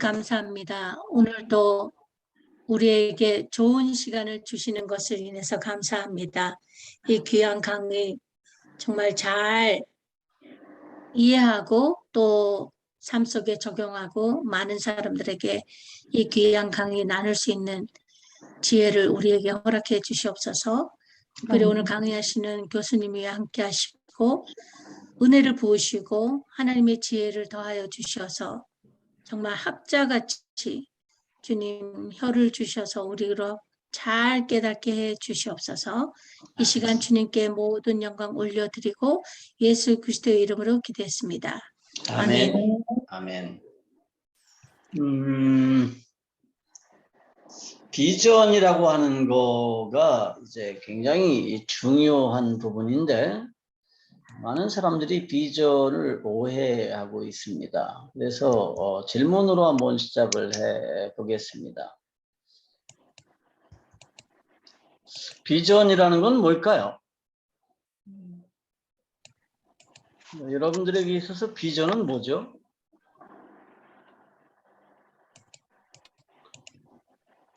감사합니다. 오늘도 우리에게 좋은 시간을 주시는 것을 인해서 감사합니다. 이 귀한 강의 정말 잘 이해하고 또 삶 속에 적용하고 많은 사람들에게 이 귀한 강의 나눌 수 있는 지혜를 우리에게 허락해 주시옵소서. 특별히 오늘 강의하시는 교수님이 함께 하시고 은혜를 부으시고 하나님의 지혜를 더하여 주셔서 정말 학자같이 주님 혀를 주셔서 우리로 잘 깨닫게 해 주시옵소서. 이 시간 주님께 모든 영광 올려드리고 예수 그리스도의 이름으로 기도했습니다. 아멘. 아멘. 비전이라고 하는 거가 이제 굉장히 중요한 부분인데 많은 사람들이 비전을 오해하고 있습니다. 그래서 질문으로 한번 시작을 해 보겠습니다. 비전이라는 건 뭘까요? 여러분들에게 있어서 비전은 뭐죠?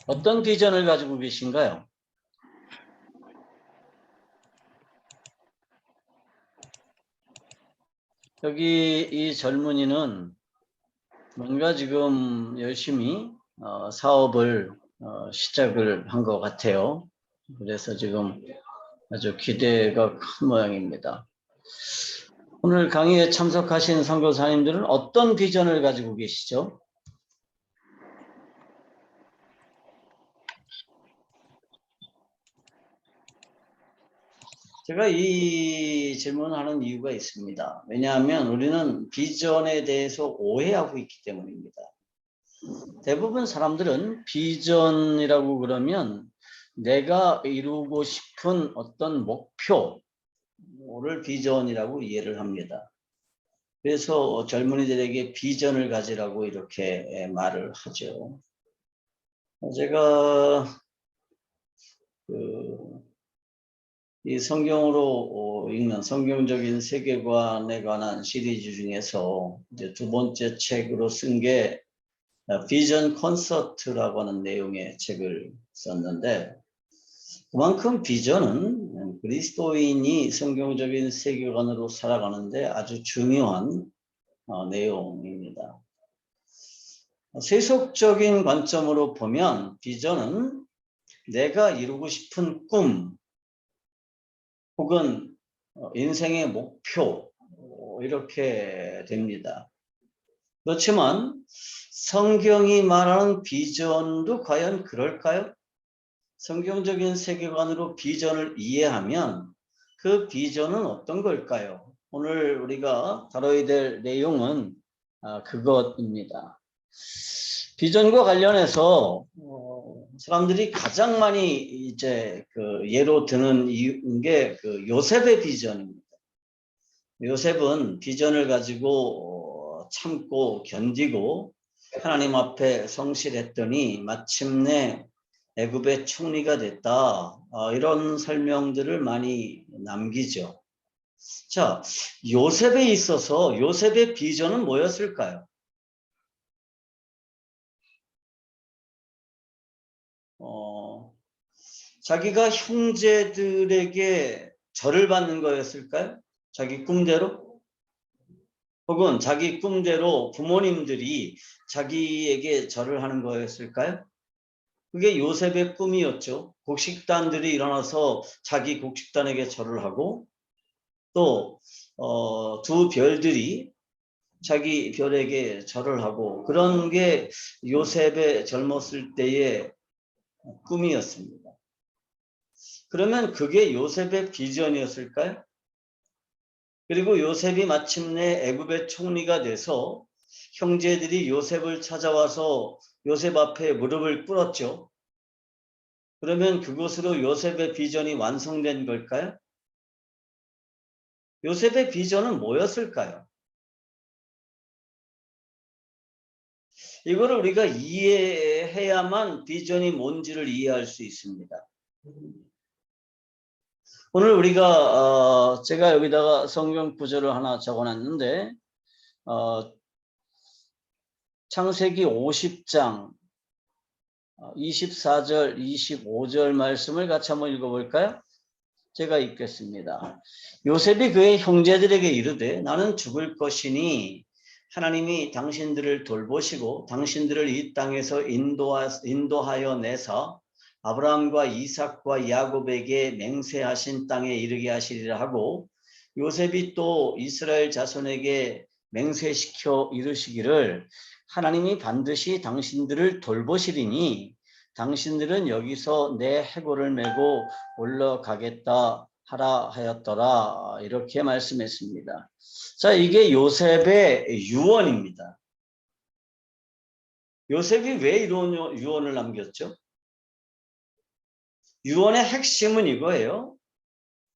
어떤 비전을 가지고 계신가요? 여기 이 젊은이는 뭔가 지금 열심히 사업을 시작을 한 것 같아요. 그래서 지금 아주 기대가 큰 모양입니다. 오늘 강의에 참석하신 선교사님들은 어떤 비전을 가지고 계시죠? 제가 이 질문을 하는 이유가 있습니다. 왜냐하면 우리는 비전에 대해서 오해하고 있기 때문입니다. 대부분 사람들은 비전이라고 그러면 내가 이루고 싶은 어떤 목표를 비전이라고 이해를 합니다. 그래서 젊은이들에게 비전을 가지라고 이렇게 말을 하죠. 제가 이 성경으로 읽는 성경적인 세계관에 관한 시리즈 중에서 이제 두 번째 책으로 쓴 게 비전 콘서트라고 하는 내용의 책을 썼는데, 그만큼 비전은 그리스도인이 성경적인 세계관으로 살아가는데 아주 중요한 내용입니다. 세속적인 관점으로 보면 비전은 내가 이루고 싶은 꿈 혹은 인생의 목표 이렇게 됩니다. 그렇지만 성경이 말하는 비전도 과연 그럴까요? 성경적인 세계관으로 비전을 이해하면 그 비전은 어떤 걸까요? 오늘 우리가 다뤄야 될 내용은 그것입니다. 비전과 관련해서 사람들이 가장 많이 이제 예로 드는 게 요셉의 비전입니다. 요셉은 비전을 가지고 참고 견디고 하나님 앞에 성실했더니 마침내 애굽의 총리가 됐다. 이런 설명들을 많이 남기죠. 자, 요셉에 있어서 요셉의 비전은 뭐였을까요? 자기가 형제들에게 절을 받는 거였을까요? 자기 꿈대로? 혹은 자기 꿈대로 부모님들이 자기에게 절을 하는 거였을까요? 그게 요셉의 꿈이었죠. 곡식단들이 일어나서 자기 곡식단에게 절을 하고 또 두 별들이 자기 별에게 절을 하고 그런 게 요셉의 젊었을 때의 꿈이었습니다. 그러면 그게 요셉의 비전이었을까요? 그리고 요셉이 마침내 애굽의 총리가 돼서 형제들이 요셉을 찾아와서 요셉 앞에 무릎을 꿇었죠. 그러면 그것으로 요셉의 비전이 완성된 걸까요? 요셉의 비전은 뭐였을까요? 이거를 우리가 이해해야만 비전이 뭔지를 이해할 수 있습니다. 오늘 우리가 제가 여기다가 성경 구절을 하나 적어놨는데 창세기 50장 24절, 25절 말씀을 같이 한번 읽어볼까요? 제가 읽겠습니다. 요셉이 그의 형제들에게 이르되 나는 죽을 것이니 하나님이 당신들을 돌보시고 당신들을 이 땅에서 인도하여 내사 아브라함과 이삭과 야곱에게 맹세하신 땅에 이르게 하시리라 하고, 요셉이 또 이스라엘 자손에게 맹세시켜 이르시기를 하나님이 반드시 당신들을 돌보시리니 당신들은 여기서 내 해골을 메고 올라가겠다 하라 하였더라. 이렇게 말씀했습니다. 자, 이게 요셉의 유언입니다. 요셉이 왜 이런 유언을 남겼죠? 유언의 핵심은 이거예요.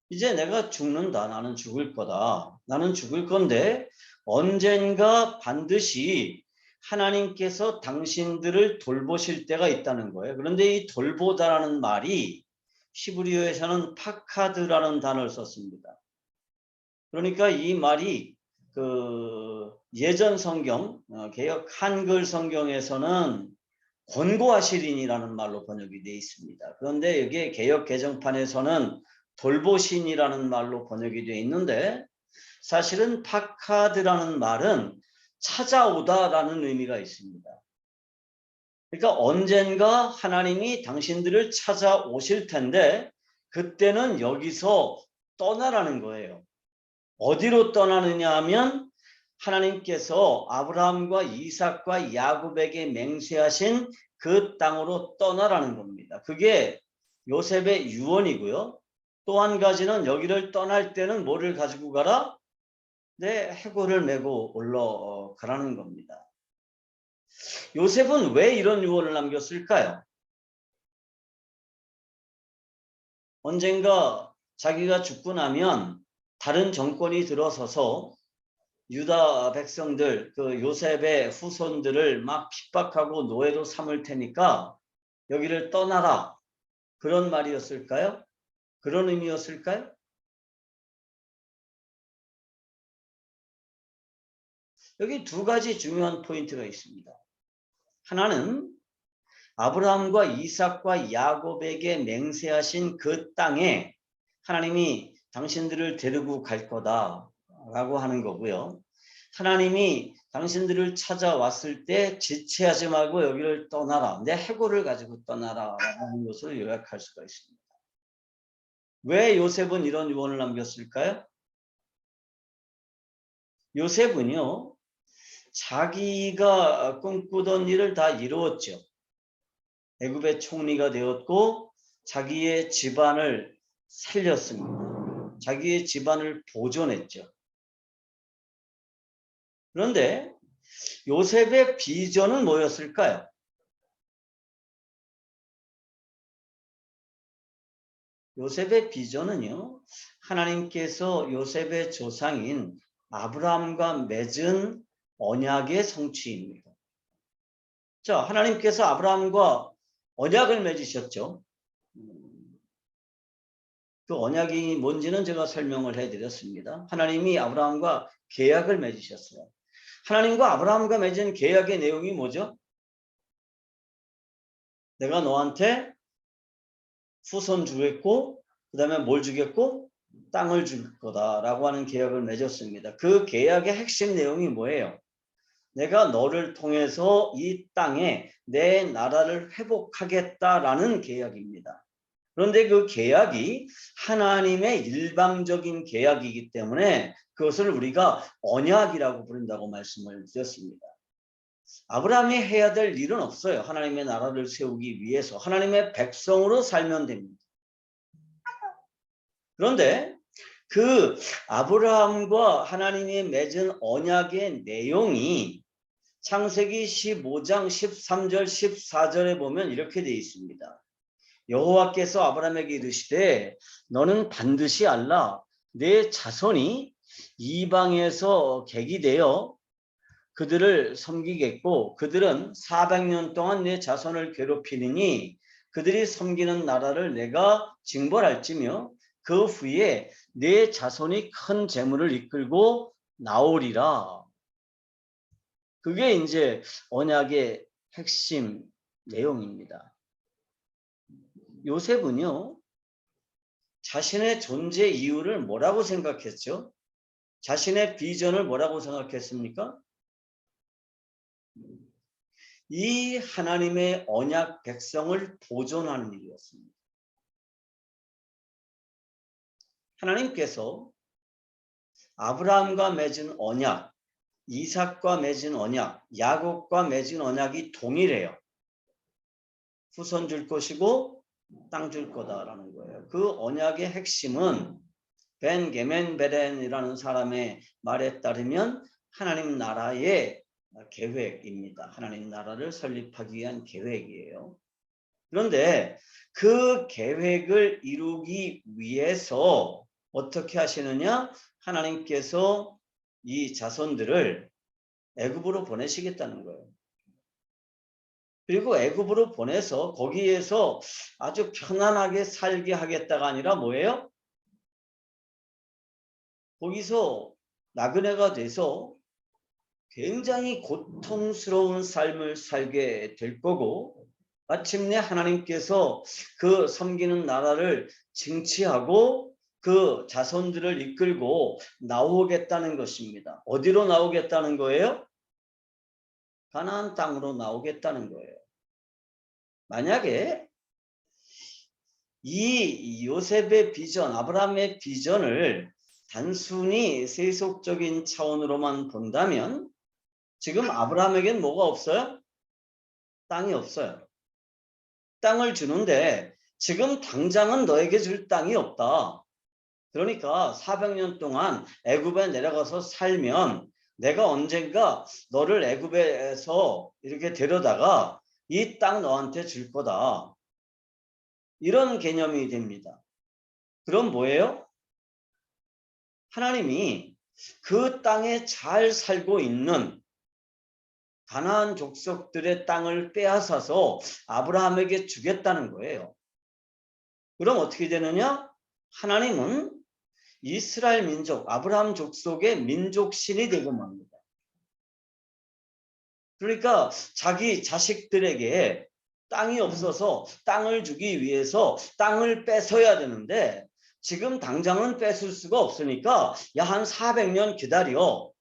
이제 내가 죽는다. 나는 죽을 거다. 나는 죽을 건데 언젠가 반드시 하나님께서 당신들을 돌보실 때가 있다는 거예요. 그런데 이 돌보다라는 말이 히브리어에서는 파카드라는 단어를 썼습니다. 그러니까 이 말이 그 예전 성경, 개역 한글 성경에서는 권고하시리니라는 말로 번역이 되어 있습니다. 그런데 여기에 개역 개정판에서는 돌보신이라는 말로 번역이 되어 있는데, 사실은 파카드라는 말은 찾아오다라는 의미가 있습니다. 그러니까 언젠가 하나님이 당신들을 찾아오실 텐데 그때는 여기서 떠나라는 거예요. 어디로 떠나느냐 하면 하나님께서 아브라함과 이삭과 야곱에게 맹세하신 그 땅으로 떠나라는 겁니다. 그게 요셉의 유언이고요. 또 한 가지는 여기를 떠날 때는 뭐를 가지고 가라? 내 해골을 메고 올라가라는 겁니다. 요셉은 왜 이런 유언을 남겼을까요? 언젠가 자기가 죽고 나면 다른 정권이 들어서서 유다 백성들, 그 요셉의 후손들을 막 핍박하고 노예로 삼을 테니까 여기를 떠나라. 그런 말이었을까요? 그런 의미였을까요? 여기 두 가지 중요한 포인트가 있습니다. 하나는 아브라함과 이삭과 야곱에게 맹세하신 그 땅에 하나님이 당신들을 데리고 갈 거다라고 하는 거고요. 하나님이 당신들을 찾아왔을 때 지체하지 말고 여기를 떠나라. 내 해골을 가지고 떠나라 라는 것을 요약할 수가 있습니다. 왜 요셉은 이런 유언을 남겼을까요? 요셉은요, 자기가 꿈꾸던 일을 다 이루었죠. 애굽의 총리가 되었고 자기의 집안을 살렸습니다. 자기의 집안을 보존했죠. 그런데 요셉의 비전은 뭐였을까요? 요셉의 비전은요, 하나님께서 요셉의 조상인 아브라함과 맺은 언약의 성취입니다. 자, 하나님께서 아브라함과 언약을 맺으셨죠. 그 언약이 뭔지는 제가 설명을 해드렸습니다. 하나님이 아브라함과 계약을 맺으셨어요. 하나님과 아브라함과 맺은 계약의 내용이 뭐죠? 내가 너한테 후손 주겠고 그 다음에 뭘 주겠고? 땅을 줄 거다라고 하는 계약을 맺었습니다. 그 계약의 핵심 내용이 뭐예요? 내가 너를 통해서 이 땅에 내 나라를 회복하겠다라는 계약입니다. 그런데 그 계약이 하나님의 일방적인 계약이기 때문에 그것을 우리가 언약이라고 부른다고 말씀을 드렸습니다. 아브라함이 해야 될 일은 없어요. 하나님의 나라를 세우기 위해서 하나님의 백성으로 살면 됩니다. 그런데 그 아브라함과 하나님이 맺은 언약의 내용이 창세기 15장 13절 14절에 보면 이렇게 되어 있습니다. 여호와께서 아브라함에게 이르시되 너는 반드시 알라 내 자손이 이방에서 객이 되어 그들을 섬기겠고 그들은 400년 동안 내 자손을 괴롭히느니 그들이 섬기는 나라를 내가 징벌할지며 그 후에 내 자손이 큰 재물을 이끌고 나오리라. 그게 이제 언약의 핵심 내용입니다. 요셉은요, 자신의 존재 이유를 뭐라고 생각했죠? 자신의 비전을 뭐라고 생각했습니까? 이 하나님의 언약 백성을 보존하는 일이었습니다. 하나님께서 아브라함과 맺은 언약, 이삭과 맺은 언약, 야곱과 맺은 언약이 동일해요. 후손 줄 것이고 땅 줄 거다라는 거예요. 그 언약의 핵심은 벤 게멘베렌이라는 사람의 말에 따르면 하나님 나라의 계획입니다. 하나님 나라를 설립하기 위한 계획이에요. 그런데 그 계획을 이루기 위해서 어떻게 하시느냐? 하나님께서 이 자손들을 애굽으로 보내시겠다는 거예요. 그리고 애굽으로 보내서 거기에서 아주 편안하게 살게 하겠다가 아니라 뭐예요? 거기서 나그네가 돼서 굉장히 고통스러운 삶을 살게 될 거고, 마침내 하나님께서 그 섬기는 나라를 징치하고 그 자손들을 이끌고 나오겠다는 것입니다. 어디로 나오겠다는 거예요? 가나안 땅으로 나오겠다는 거예요. 만약에 이 요셉의 비전, 아브라함의 비전을 단순히 세속적인 차원으로만 본다면 지금 아브라함에겐 뭐가 없어요? 땅이 없어요. 땅을 주는데 지금 당장은 너에게 줄 땅이 없다. 그러니까 400년 동안 애굽에 내려가서 살면 내가 언젠가 너를 애굽에서 이렇게 데려다가 이 땅 너한테 줄 거다. 이런 개념이 됩니다. 그럼 뭐예요? 하나님이 그 땅에 잘 살고 있는 가나안 족속들의 땅을 빼앗아서 아브라함에게 주겠다는 거예요. 그럼 어떻게 되느냐? 하나님은 이스라엘 민족, 아브라함 족속의 민족신이 되고 맙니다. 그러니까 자기 자식들에게 땅이 없어서 땅을 주기 위해서 땅을 뺏어야 되는데 지금 당장은 뺏을 수가 없으니까 야, 한 400년 기다려.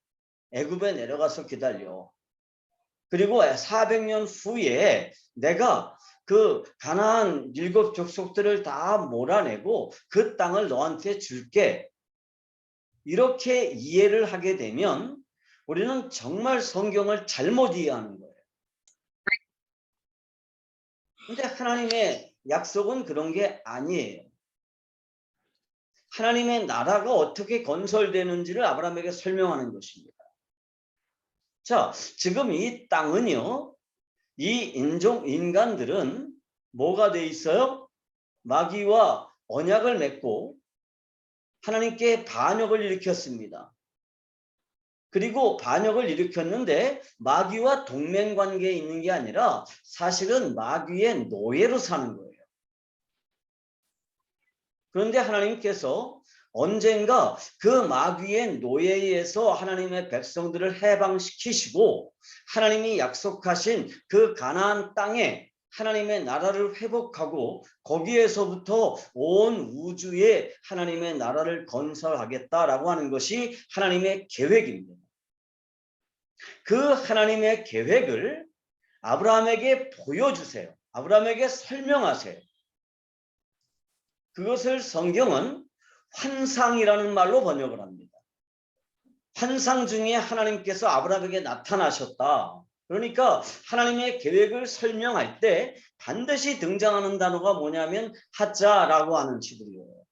애굽에 내려가서 기다려. 그리고 400년 후에 내가 그 가나안 7 족속들을 다 몰아내고 그 땅을 너한테 줄게. 이렇게 이해를 하게 되면 우리는 정말 성경을 잘못 이해하는 거예요. 근데 하나님의 약속은 그런 게 아니에요. 하나님의 나라가 어떻게 건설되는지를 아브라함에게 설명하는 것입니다. 자, 지금 이 땅은요, 이 인간들은 뭐가 돼 있어요? 마귀와 언약을 맺고 하나님께 반역을 일으켰습니다. 그리고 반역을 일으켰는데 마귀와 동맹관계에 있는 게 아니라 사실은 마귀의 노예로 사는 거예요. 그런데 하나님께서 언젠가 그 마귀의 노예에서 하나님의 백성들을 해방시키시고 하나님이 약속하신 그 가나안 땅에 하나님의 나라를 회복하고 거기에서부터 온 우주에 하나님의 나라를 건설하겠다라고 하는 것이 하나님의 계획입니다. 그 하나님의 계획을 아브라함에게 보여주세요. 아브라함에게 설명하세요. 그것을 성경은 환상이라는 말로 번역을 합니다. 환상 중에 하나님께서 아브라함에게 나타나셨다. 그러니까 하나님의 계획을 설명할 때 반드시 등장하는 단어가 뭐냐면 하자라고 하는 히브리어예요.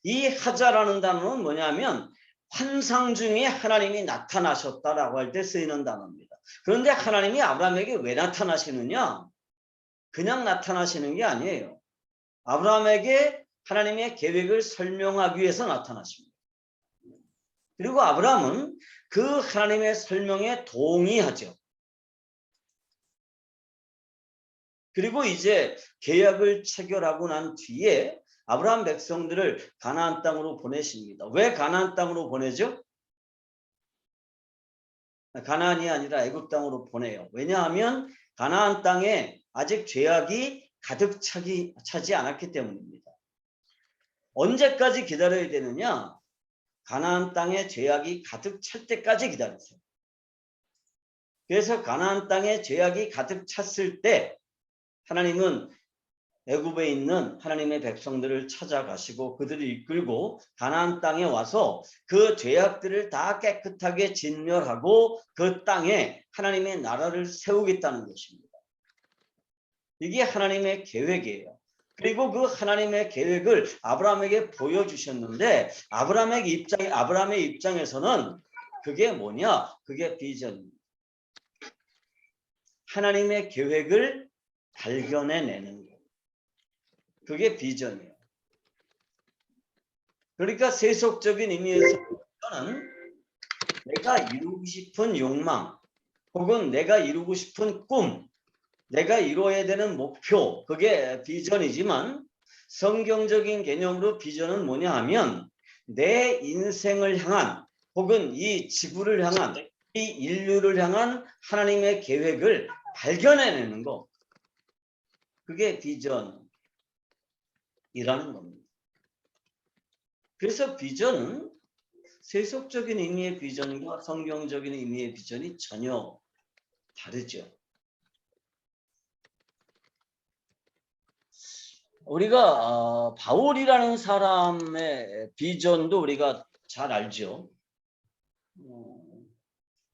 이 하자라는 단어는 뭐냐면 환상 중에 하나님이 나타나셨다라고 할 때 쓰이는 단어입니다. 그런데 하나님이 아브라함에게 왜 나타나시느냐? 그냥 나타나시는 게 아니에요. 아브라함에게 하나님의 계획을 설명하기 위해서 나타나십니다. 그리고 아브라함은 그 하나님의 설명에 동의하죠. 그리고 이제 계약을 체결하고 난 뒤에 아브라함 백성들을 가나안 땅으로 보내십니다. 왜 가나안 땅으로 보내죠? 가나안이 아니라 애굽 땅으로 보내요. 왜냐하면 가나안 땅에 아직 죄악이 가득 차지 않았기 때문입니다. 언제까지 기다려야 되느냐? 가나안 땅에 죄악이 가득 찰 때까지 기다리세요. 그래서 가나안 땅에 죄악이 가득 찼을 때 하나님은 애굽에 있는 하나님의 백성들을 찾아가시고 그들을 이끌고 가나안 땅에 와서 그 죄악들을 다 깨끗하게 진멸하고 그 땅에 하나님의 나라를 세우겠다는 것입니다. 이게 하나님의 계획이에요. 그리고 그 하나님의 계획을 아브라함에게 보여주셨는데 아브라함의 입장에서는 그게 뭐냐? 그게 비전입니다. 하나님의 계획을 발견해내는 것. 그게 비전이에요. 그러니까 세속적인 의미에서 저는 내가 이루고 싶은 욕망 혹은 내가 이루고 싶은 꿈, 내가 이루어야 되는 목표, 그게 비전이지만 성경적인 개념으로 비전은 뭐냐 하면 내 인생을 향한 혹은 이 지구를 향한 이 인류를 향한 하나님의 계획을 발견해내는 거. 그게 비전이라는 겁니다. 그래서 비전은 세속적인 의미의 비전과 성경적인 의미의 비전이 전혀 다르죠. 우리가 바울이라는 사람의 비전도 우리가 잘 알죠.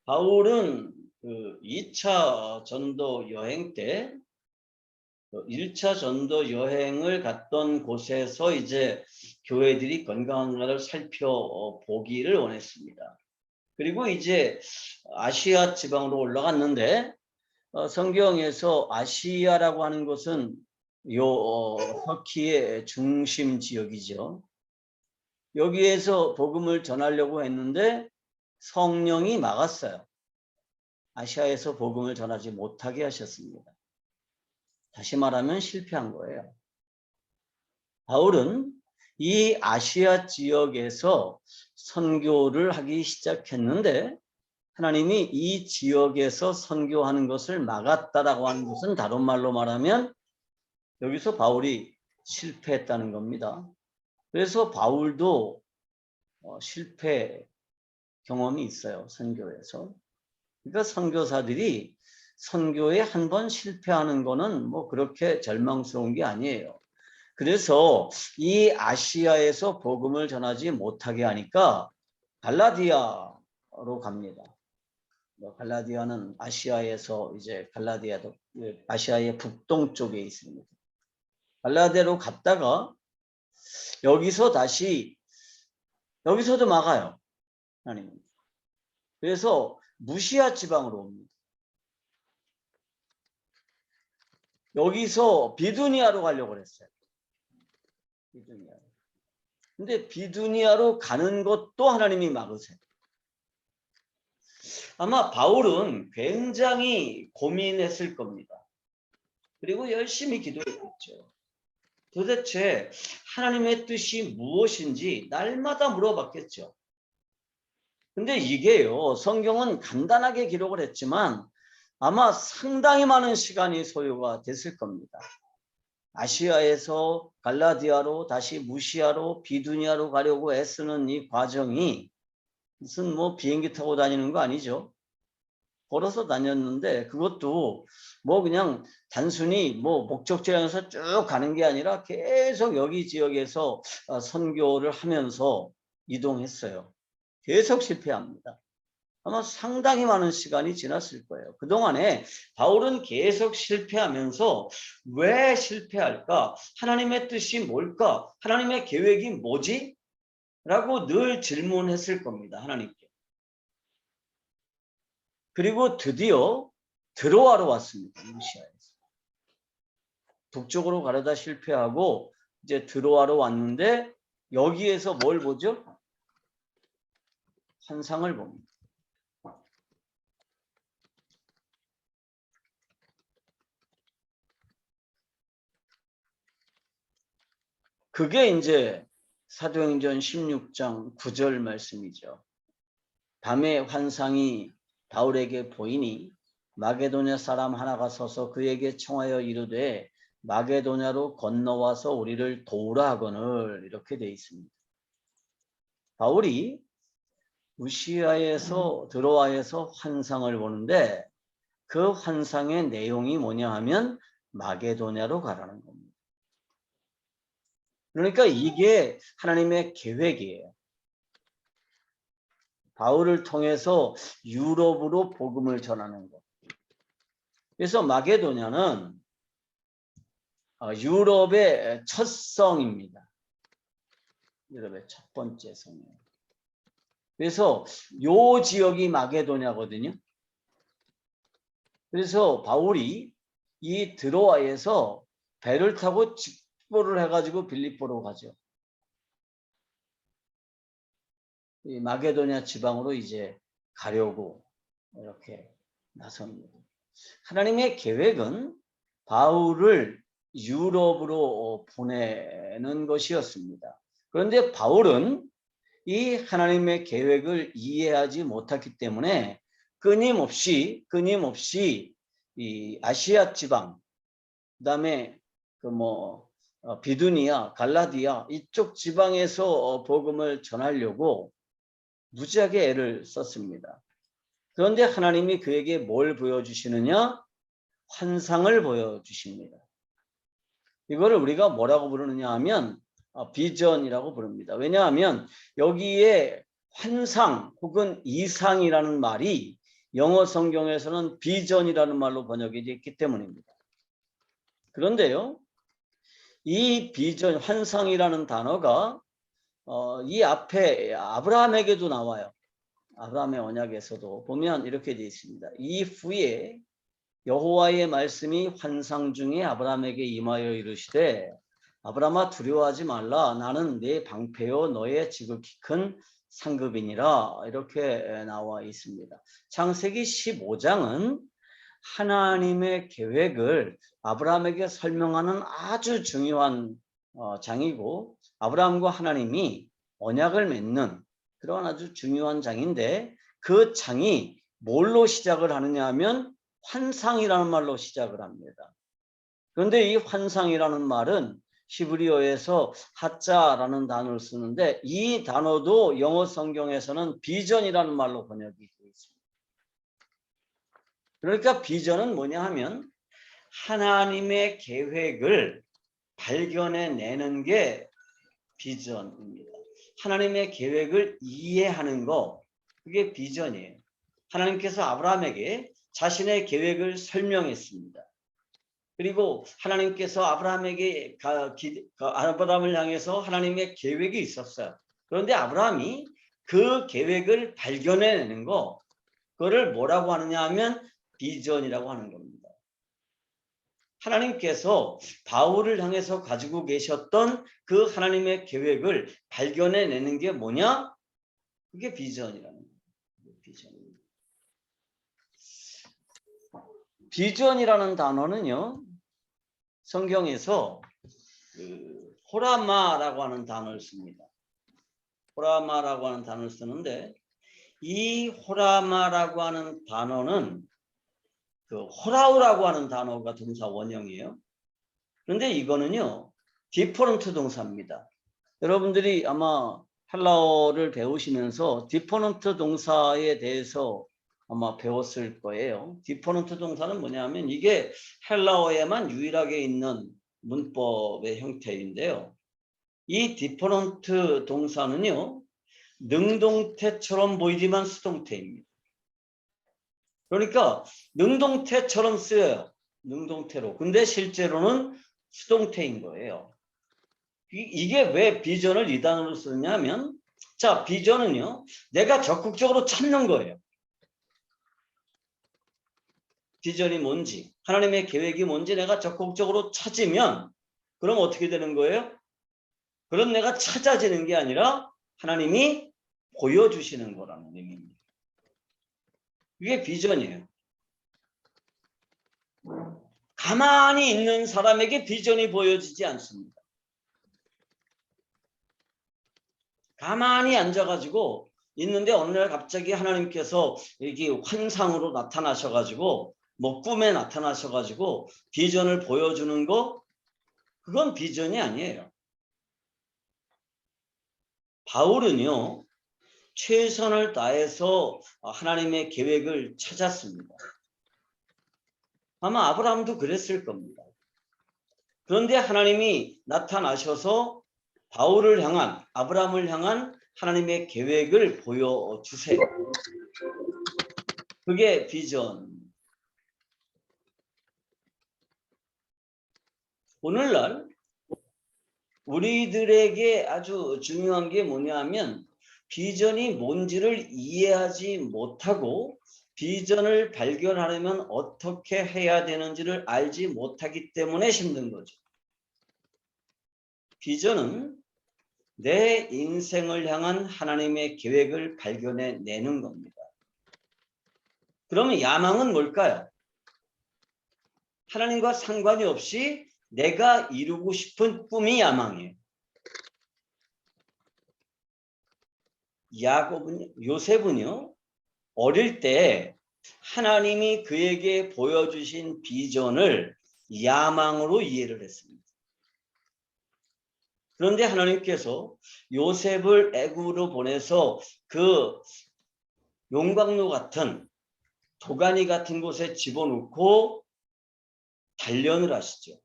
바울은 그 2차 전도 여행 때 1차 전도 여행을 갔던 곳에서 이제 교회들이 건강한가를 살펴보기를 원했습니다. 그리고 이제 아시아 지방으로 올라갔는데 성경에서 아시아라고 하는 것은 터키의 중심 지역이죠. 여기에서 복음을 전하려고 했는데 성령이 막았어요. 아시아에서 복음을 전하지 못하게 하셨습니다. 다시 말하면 실패한 거예요. 바울은 이 아시아 지역에서 선교를 하기 시작했는데 하나님이 이 지역에서 선교하는 것을 막았다라고 하는 것은 다른 말로 말하면 여기서 바울이 실패했다는 겁니다. 그래서 바울도 실패 경험이 있어요. 선교에서. 그러니까 선교사들이 선교에 한 번 실패하는 거는 뭐 그렇게 절망스러운 게 아니에요. 그래서 이 아시아에서 복음을 전하지 못하게 하니까 갈라디아로 갑니다. 갈라디아는 아시아에서 이제 갈라디아도 아시아의 북동쪽에 있습니다. 갈라디아로 갔다가 여기서도 막아요. 하나님. 그래서 무시아 지방으로 옵니다. 여기서 비두니아로 가려고 했어요. 비두니아로. 근데 비두니아로 가는 것도 하나님이 막으세요. 아마 바울은 굉장히 고민했을 겁니다. 그리고 열심히 기도했겠죠. 도대체 하나님의 뜻이 무엇인지 날마다 물어봤겠죠. 근데 이게요, 성경은 간단하게 기록을 했지만 아마 상당히 많은 시간이 소요가 됐을 겁니다. 아시아에서 갈라디아로 다시 무시아로 비두니아로 가려고 애쓰는 이 과정이 무슨 뭐 비행기 타고 다니는 거 아니죠. 걸어서 다녔는데 그것도 뭐 그냥 단순히 뭐 목적지에 향해서 쭉 가는 게 아니라 계속 여기 지역에서 선교를 하면서 이동했어요. 계속 실패합니다. 아마 상당히 많은 시간이 지났을 거예요. 그동안에 바울은 계속 실패하면서 왜 실패할까? 하나님의 뜻이 뭘까? 하나님의 계획이 뭐지? 라고 늘 질문했을 겁니다. 하나님께. 그리고 드디어 드로아로 왔습니다. 루시아에서. 북쪽으로 가려다 실패하고 이제 드로아로 왔는데 여기에서 뭘 보죠? 환상을 봅니다. 그게 이제 사도행전 16장 9절 말씀이죠. 밤에 환상이 바울에게 보이니 마게도냐 사람 하나가 서서 그에게 청하여 이르되 마게도냐로 건너와서 우리를 도우라 하거늘. 이렇게 되어 있습니다. 바울이 무시아에서 드로아에서 환상을 보는데 그 환상의 내용이 뭐냐 하면 마게도냐로 가라는 겁니다. 그러니까 이게 하나님의 계획이에요. 바울을 통해서 유럽으로 복음을 전하는 것. 그래서 마게도냐는 유럽의 첫 성입니다. 유럽의 첫 번째 성이에요. 그래서 요 지역이 마게도냐거든요. 그래서 바울이 이 드로아에서 배를 타고 직보를 해가지고 빌립보로 가죠. 이 마게도냐 지방으로 이제 가려고 이렇게 나섭니다. 하나님의 계획은 바울을 유럽으로 보내는 것이었습니다. 그런데 바울은 이 하나님의 계획을 이해하지 못했기 때문에 끊임없이 이 아시아 지방, 그다음에 비두니아, 갈라디아 이쪽 지방에서 복음을 전하려고 무지하게 애를 썼습니다. 그런데 하나님이 그에게 뭘 보여주시느냐? 환상을 보여주십니다. 이거를 우리가 뭐라고 부르느냐 하면 비전이라고 부릅니다. 왜냐하면 여기에 환상 혹은 이상이라는 말이 영어 성경에서는 비전이라는 말로 번역이 되어 있기 때문입니다. 그런데요, 이 비전, 환상이라는 단어가 이 앞에 아브라함에게도 나와요. 아브라함의 언약에서도 보면 이렇게 되어 있습니다. 이후에 여호와의 말씀이 환상 중에 아브라함에게 임하여 이르시되 아브라함아 두려워하지 말라. 나는 네 방패요 너의 지극히 큰 상급이니라. 이렇게 나와 있습니다. 창세기 15장은 하나님의 계획을 아브라함에게 설명하는 아주 중요한 장이고 아브라함과 하나님이 언약을 맺는 그런 아주 중요한 장인데 그 장이 뭘로 시작을 하느냐 하면 환상이라는 말로 시작을 합니다. 그런데 이 환상이라는 말은 히브리어에서 하자라는 단어를 쓰는데 이 단어도 영어 성경에서는 비전이라는 말로 번역이 되어 있습니다. 그러니까 비전은 뭐냐 하면 하나님의 계획을 발견해내는 게 비전입니다. 하나님의 계획을 이해하는 거, 그게 비전이에요. 하나님께서 아브라함에게 자신의 계획을 설명했습니다. 그리고 하나님께서 아브라함을 향해서 하나님의 계획이 있었어요. 그런데 아브라함이 그 계획을 발견해내는 거, 그거를 뭐라고 하느냐 하면 비전이라고 하는 겁니다. 하나님께서 바울을 향해서 가지고 계셨던 그 하나님의 계획을 발견해내는 게 뭐냐? 그게 비전이라는 거예요. 비전입니다. 비전이라는 단어는요, 성경에서 호라마라고 하는 단어를 씁니다. 호라마라고 하는 단어를 쓰는데 이 호라마라고 하는 단어는 호라우라고 하는 단어가 동사 원형이에요. 그런데 이거는요, 디퍼런트 동사입니다. 여러분들이 아마 헬라어를 배우시면서 디퍼런트 동사에 대해서 아마 배웠을 거예요. 디퍼런트 동사는 뭐냐면 이게 헬라어에만 유일하게 있는 문법의 형태인데요. 이 디퍼런트 동사는요, 능동태처럼 보이지만 수동태입니다. 그러니까 능동태처럼 쓰여요. 능동태로. 근데 실제로는 수동태인 거예요. 이게 왜 비전을 이 단어로 쓰냐면, 자, 비전은요, 내가 적극적으로 찾는 거예요. 비전이 뭔지, 하나님의 계획이 뭔지 내가 적극적으로 찾으면, 그럼 어떻게 되는 거예요? 그럼 내가 찾아지는 게 아니라 하나님이 보여주시는 거라는 의미입니다. 이게 비전이에요. 가만히 있는 사람에게 비전이 보여지지 않습니다. 가만히 앉아가지고 있는데 어느 날 갑자기 하나님께서 이게 환상으로 나타나셔가지고 뭐 꿈에 나타나셔가지고 비전을 보여주는 거, 그건 비전이 아니에요. 바울은요, 최선을 다해서 하나님의 계획을 찾았습니다. 아마 아브라함도 그랬을 겁니다. 그런데 하나님이 나타나셔서 바울을 향한, 아브라함을 향한 하나님의 계획을 보여주세요. 그게 비전. 오늘날 우리들에게 아주 중요한 게 뭐냐면 비전이 뭔지를 이해하지 못하고 비전을 발견하려면 어떻게 해야 되는지를 알지 못하기 때문에 힘든 거죠. 비전은 내 인생을 향한 하나님의 계획을 발견해 내는 겁니다. 그러면 야망은 뭘까요? 하나님과 상관이 없이 내가 이루고 싶은 꿈이 야망이에요. 요셉은요, 어릴 때 하나님이 그에게 보여주신 비전을 야망으로 이해를 했습니다. 그런데 하나님께서 요셉을 애굽으로 보내서 그 용광로 같은 도가니 같은 곳에 집어넣고 단련을 하시죠.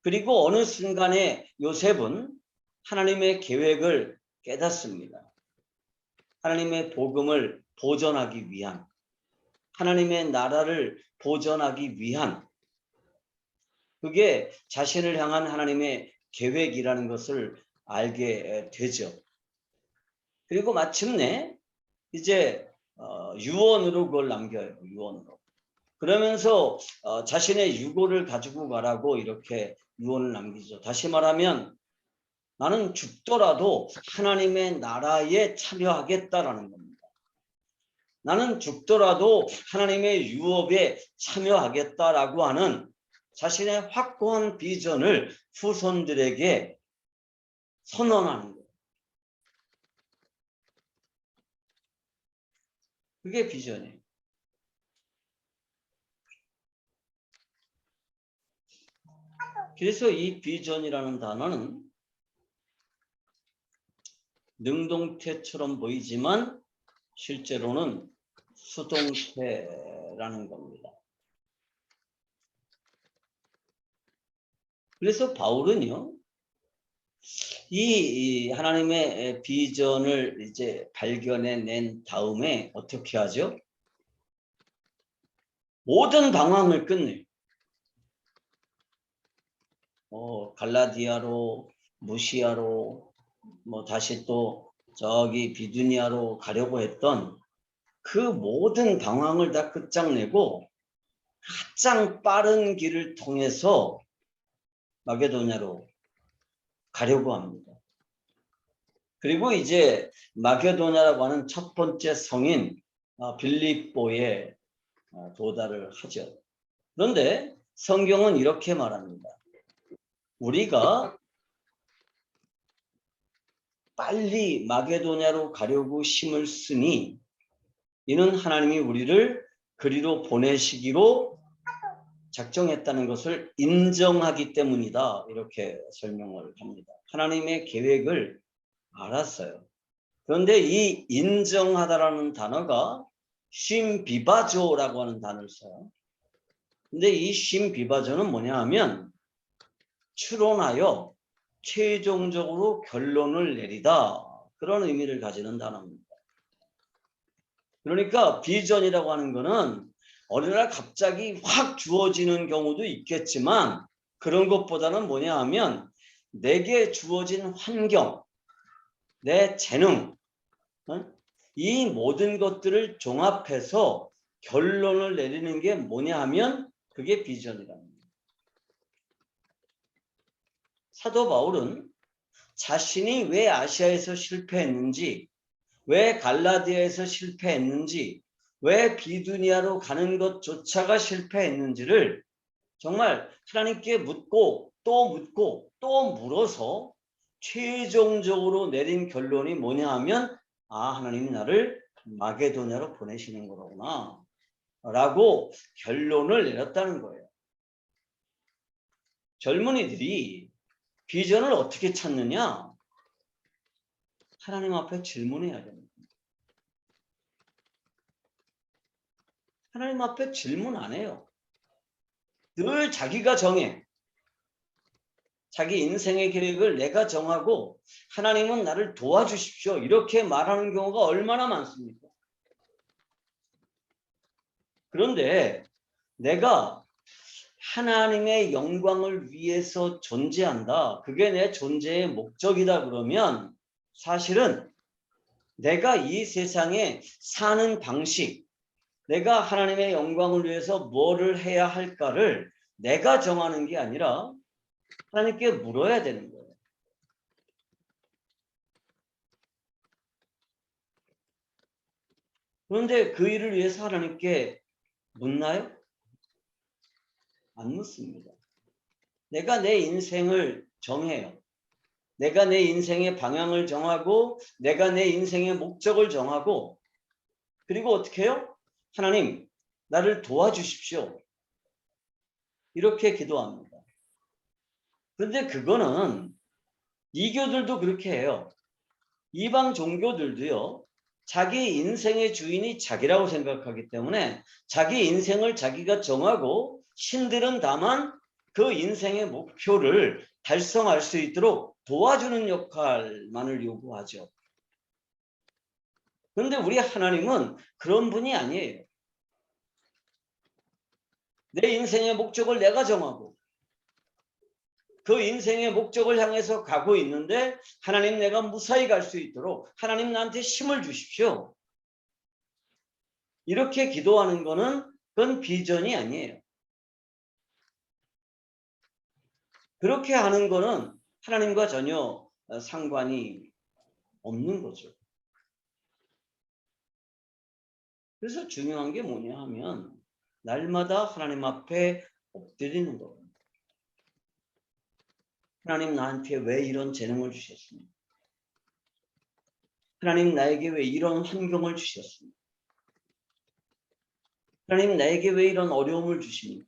그리고 어느 순간에 요셉은 하나님의 계획을 깨닫습니다. 하나님의 복음을 보존하기 위한, 하나님의 나라를 보존하기 위한, 그게 자신을 향한 하나님의 계획이라는 것을 알게 되죠. 그리고 마침내 이제 유언으로 그걸 남겨요. 유언으로. 그러면서 자신의 유고를 가지고 가라고 이렇게 유언을 남기죠. 다시 말하면 나는 죽더라도 하나님의 나라에 참여하겠다라는 겁니다. 나는 죽더라도 하나님의 유업에 참여하겠다라고 하는 자신의 확고한 비전을 후손들에게 선언하는 거예요. 그게 비전이에요. 그래서 이 비전이라는 단어는 능동태처럼 보이지만 실제로는 수동태라는 겁니다. 그래서 바울은요, 이 하나님의 비전을 이제 발견해낸 다음에 어떻게 하죠? 모든 방황을 끝내요. 갈라디아로, 무시아로, 뭐 다시 또 저기 비두니아로 가려고 했던 그 모든 방황을 다 끝장내고 가장 빠른 길을 통해서 마게도냐로 가려고 합니다. 그리고 이제 마게도냐라고 하는 첫 번째 성인 빌립보에 도달을 하죠. 그런데 성경은 이렇게 말합니다. 우리가 빨리 마게도냐로 가려고 힘을 쓰니 이는 하나님이 우리를 그리로 보내시기로 작정했다는 것을 인정하기 때문이다. 이렇게 설명을 합니다. 하나님의 계획을 알았어요. 그런데 이 인정하다라는 단어가 쉼비바조라고 하는 단어를 써요. 근데 이 쉼비바조는 뭐냐 하면 추론하여 최종적으로 결론을 내리다, 그런 의미를 가지는 단어입니다. 그러니까 비전이라고 하는 거는 어느 날 갑자기 확 주어지는 경우도 있겠지만 그런 것보다는 뭐냐 하면 내게 주어진 환경, 내 재능, 이 모든 것들을 종합해서 결론을 내리는 게 뭐냐 하면 그게 비전이랍니다. 사도 바울은 자신이 왜 아시아에서 실패했는지, 왜 갈라디아에서 실패했는지, 왜 비두니아로 가는 것조차가 실패했는지를 정말 하나님께 묻고 또 물어서 최종적으로 내린 결론이 뭐냐 하면 아, 하나님이 나를 마게도냐로 보내시는 거로구나 라고 결론을 내렸다는 거예요. 젊은이들이 비전을 어떻게 찾느냐? 하나님 앞에 질문해야 됩니다. 하나님 앞에 질문 안 해요. 늘 자기가 정해. 자기 인생의 계획을 내가 정하고 하나님은 나를 도와주십시오. 이렇게 말하는 경우가 얼마나 많습니까? 그런데 내가 하나님의 영광을 위해서 존재한다. 그게 내 존재의 목적이다 그러면 사실은 내가 이 세상에 사는 방식, 내가 하나님의 영광을 위해서 뭐를 해야 할까를 내가 정하는 게 아니라 하나님께 물어야 되는 거예요. 그런데 그 일을 위해서 하나님께 묻나요? 안 묻습니다. 내가 내 인생을 정해요. 내가 내 인생의 방향을 정하고 내가 내 인생의 목적을 정하고 그리고 어떻게 해요? 하나님, 나를 도와주십시오. 이렇게 기도합니다. 그런데 그거는 이교들도 그렇게 해요. 이방 종교들도요. 자기 인생의 주인이 자기라고 생각하기 때문에 자기 인생을 자기가 정하고 신들은 다만 그 인생의 목표를 달성할 수 있도록 도와주는 역할만을 요구하죠. 그런데 우리 하나님은 그런 분이 아니에요. 내 인생의 목적을 내가 정하고 그 인생의 목적을 향해서 가고 있는데 하나님 내가 무사히 갈 수 있도록 하나님 나한테 힘을 주십시오. 이렇게 기도하는 거는 그건 비전이 아니에요. 그렇게 하는 거는 하나님과 전혀 상관이 없는 거죠. 그래서 중요한 게 뭐냐 하면 날마다 하나님 앞에 엎드리는 겁니다. 하나님 나한테 왜 이런 재능을 주셨습니까? 하나님 나에게 왜 이런 환경을 주셨습니까? 하나님 나에게 왜 이런 어려움을 주십니까?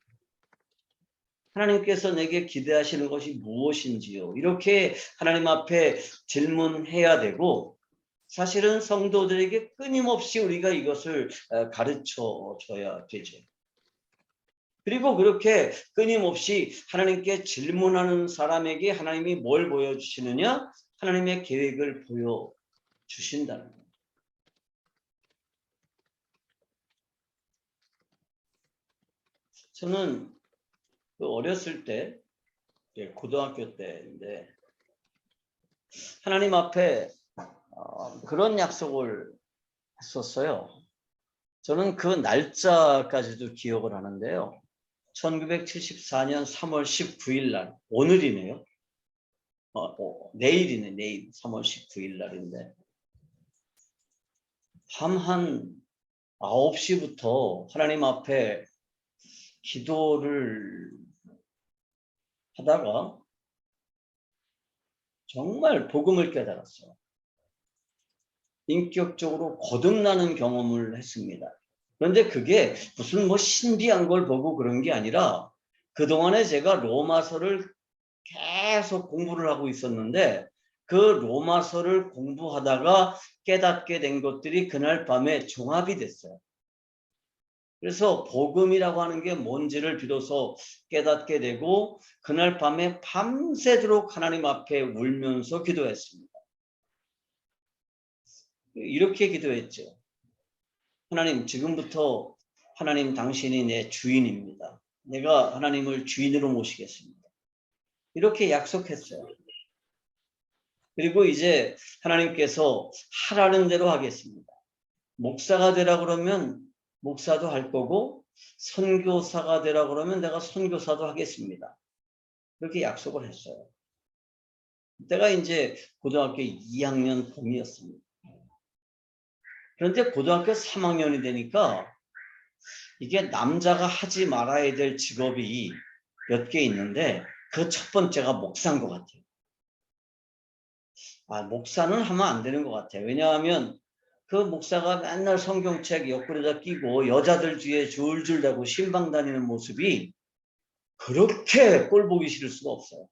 하나님께서 내게 기대하시는 것이 무엇인지요? 이렇게 하나님 앞에 질문해야 되고 사실은 성도들에게 끊임없이 우리가 이것을 가르쳐 줘야 되죠. 그리고 그렇게 끊임없이 하나님께 질문하는 사람에게 하나님이 뭘 보여주시느냐? 하나님의 계획을 보여주신다는 거예요. 저는 어렸을 때, 고등학교 때인데 하나님 앞에 그런 약속을 했었어요. 저는 그 날짜까지도 기억을 하는데요. 1974년 3월 19일 날, 오늘이네요. 내일이네, 내일 3월 19일 날인데 밤 한 9시부터 하나님 앞에 기도를 하다가 정말 복음을 깨달았어요. 인격적으로 거듭나는 경험을 했습니다. 그런데 그게 무슨 뭐 신비한 걸 보고 그런 게 아니라 그동안에 제가 로마서를 계속 공부를 하고 있었는데 그 로마서를 공부하다가 깨닫게 된 것들이 그날 밤에 종합이 됐어요. 그래서 복음이라고 하는 게 뭔지를 비로소 깨닫게 되고 그날 밤에 밤새도록 하나님 앞에 울면서 기도했습니다. 이렇게 기도했죠. 하나님, 지금부터 하나님 당신이 내 주인입니다. 내가 하나님을 주인으로 모시겠습니다. 이렇게 약속했어요. 그리고 이제 하나님께서 하라는 대로 하겠습니다. 목사가 되라 그러면 목사도 할 거고 선교사가 되라 그러면 내가 선교사도 하겠습니다. 그렇게 약속을 했어요. 그때가 이제 고등학교 2학년 봄이었습니다. 그런데 고등학교 3학년이 되니까 이게 남자가 하지 말아야 될 직업이 몇 개 있는데 그 첫 번째가 목사인 것 같아요. 목사는 하면 안 되는 것 같아요. 왜냐하면 그 목사가 맨날 성경책 옆구리에다 끼고 여자들 뒤에 줄줄 대고 신방 다니는 모습이 그렇게 꼴 보기 싫을 수가 없어요.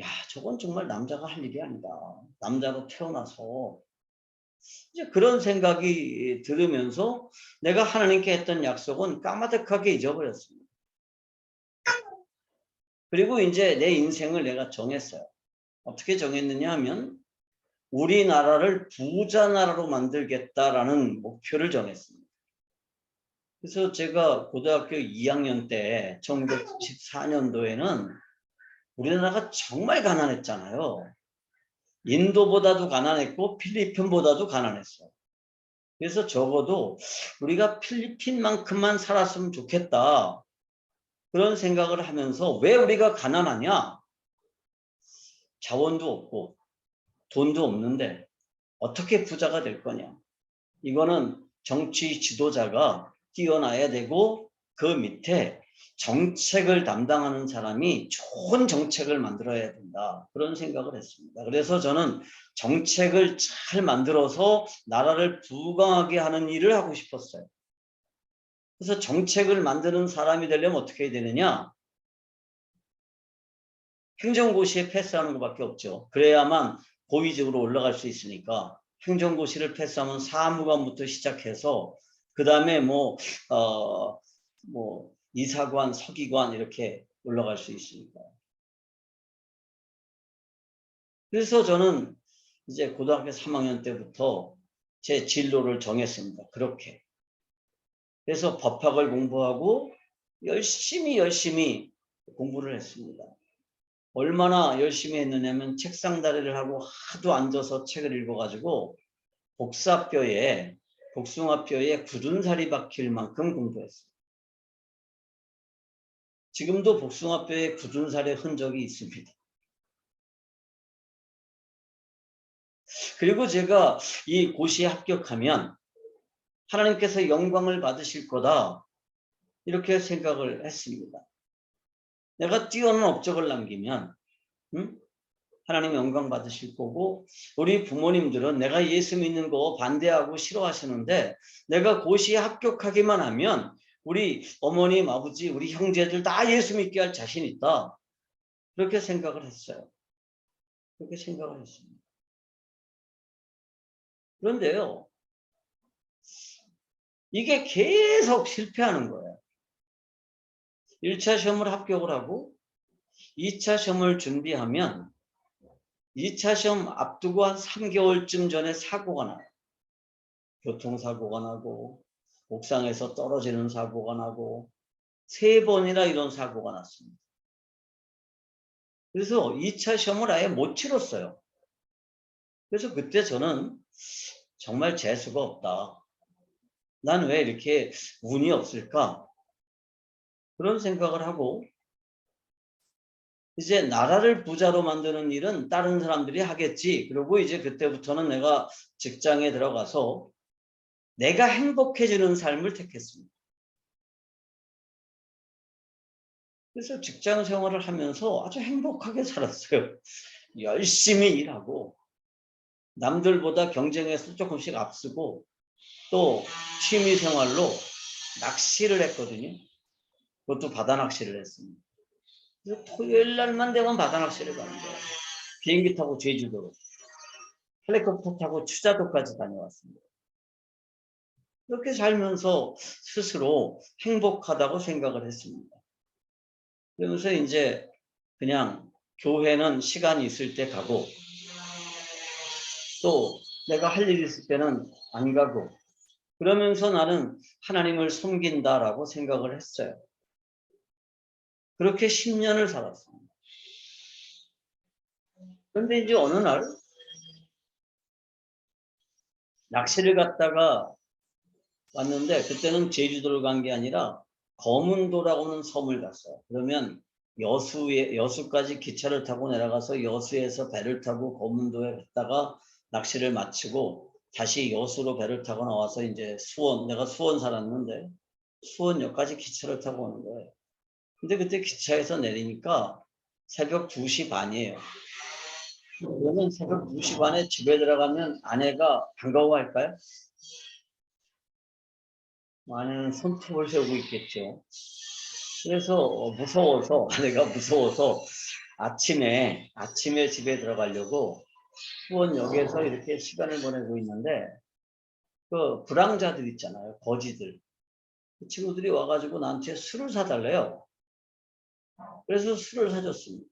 야, 저건 정말 남자가 할 일이 아니다. 남자로 태어나서 이제 그런 생각이 들으면서 내가 하나님께 했던 약속은 까마득하게 잊어버렸습니다. 그리고 이제 내 인생을 내가 정했어요. 어떻게 정했느냐 하면 우리나라를 부자 나라로 만들겠다라는 목표를 정했습니다. 그래서 제가 고등학교 2학년 때 1994년도에는 우리나라가 정말 가난했잖아요. 인도보다도 가난했고 필리핀보다도 가난했어요. 그래서 적어도 우리가 필리핀만큼만 살았으면 좋겠다. 그런 생각을 하면서 왜 우리가 가난하냐? 자원도 없고 돈도 없는데 어떻게 부자가 될 거냐? 이거는 정치 지도자가 뛰어나야 되고 그 밑에 정책을 담당하는 사람이 좋은 정책을 만들어야 된다. 그런 생각을 했습니다. 그래서 저는 정책을 잘 만들어서 나라를 부강하게 하는 일을 하고 싶었어요. 그래서 정책을 만드는 사람이 되려면 어떻게 해야 되느냐? 행정고시에 패스하는 것밖에 없죠. 그래야만 고위직으로 올라갈 수 있으니까 행정고시를 패스하면 사무관부터 시작해서 그 다음에 뭐 이사관, 서기관 이렇게 올라갈 수 있으니까. 그래서 저는 이제 고등학교 3학년 때부터 제 진로를 정했습니다. 그렇게. 그래서 법학을 공부하고 열심히 공부를 했습니다. 얼마나 열심히 했느냐면 책상다리를 하고 하도 앉아서 책을 읽어가지고 복숭아뼈에 굳은 살이 박힐 만큼 공부했어요. 지금도 복숭아뼈에 굳은 살의 흔적이 있습니다. 그리고 제가 이 고시에 합격하면 하나님께서 영광을 받으실 거다 이렇게 생각을 했습니다. 내가 뛰어난 업적을 남기면 하나님 영광 받으실 거고 우리 부모님들은 내가 예수 믿는 거 반대하고 싫어하시는데 내가 고시에 합격하기만 하면 우리 어머님, 아버지, 우리 형제들 다 예수 믿게 할 자신 있다. 그렇게 생각을 했어요. 그렇게 생각을 했습니다. 그런데요. 이게 계속 실패하는 거예요. 1차 시험을 합격을 하고 2차 시험을 준비하면 2차 시험 앞두고 한 3개월쯤 전에 사고가 나요. 교통사고가 나고 옥상에서 떨어지는 사고가 나고 3번이나 이런 사고가 났습니다. 그래서 2차 시험을 아예 못 치렀어요. 그래서 그때 저는 정말 재수가 없다. 난 왜 이렇게 운이 없을까? 그런 생각을 하고 이제 나라를 부자로 만드는 일은 다른 사람들이 하겠지. 그리고 이제 그때부터는 내가 직장에 들어가서 내가 행복해지는 삶을 택했습니다. 그래서 직장 생활을 하면서 아주 행복하게 살았어요. 열심히 일하고 남들보다 경쟁에서 조금씩 앞서고 또 취미 생활로 낚시를 했거든요. 그것도 바다 낚시를 했습니다. 그래서 토요일 날만 되면 바다 낚시를 가는 거예요. 비행기 타고 제주도로, 헬리콥터 타고 추자도까지 다녀왔습니다. 그렇게 살면서 스스로 행복하다고 생각을 했습니다. 그러면서 이제 그냥 교회는 시간이 있을 때 가고 또 내가 할 일이 있을 때는 안 가고 그러면서 나는 하나님을 섬긴다라고 생각을 했어요. 그렇게 10년을 살았습니다. 그런데 이제 어느 날 낚시를 갔다가 왔는데 그때는 제주도를 간 게 아니라 거문도라고 하는 섬을 갔어요. 그러면 여수까지 기차를 타고 내려가서 여수에서 배를 타고 거문도에 갔다가 낚시를 마치고 다시 여수로 배를 타고 나와서 이제 내가 수원 살았는데 수원역까지 기차를 타고 오는 거예요. 근데 그때 기차에서 내리니까 새벽 2시 반이에요. 그러면 새벽 2시 반에 집에 들어가면 아내가 반가워할까요? 아내는 손톱을 세우고 있겠죠. 그래서 무서워서 아내가 무서워서 아침에 집에 들어가려고 수원역에서 이렇게 시간을 보내고 있는데 그 불황자들 있잖아요. 거지들. 그 친구들이 와가지고 나한테 술을 사달래요. 그래서 술을 사줬습니다.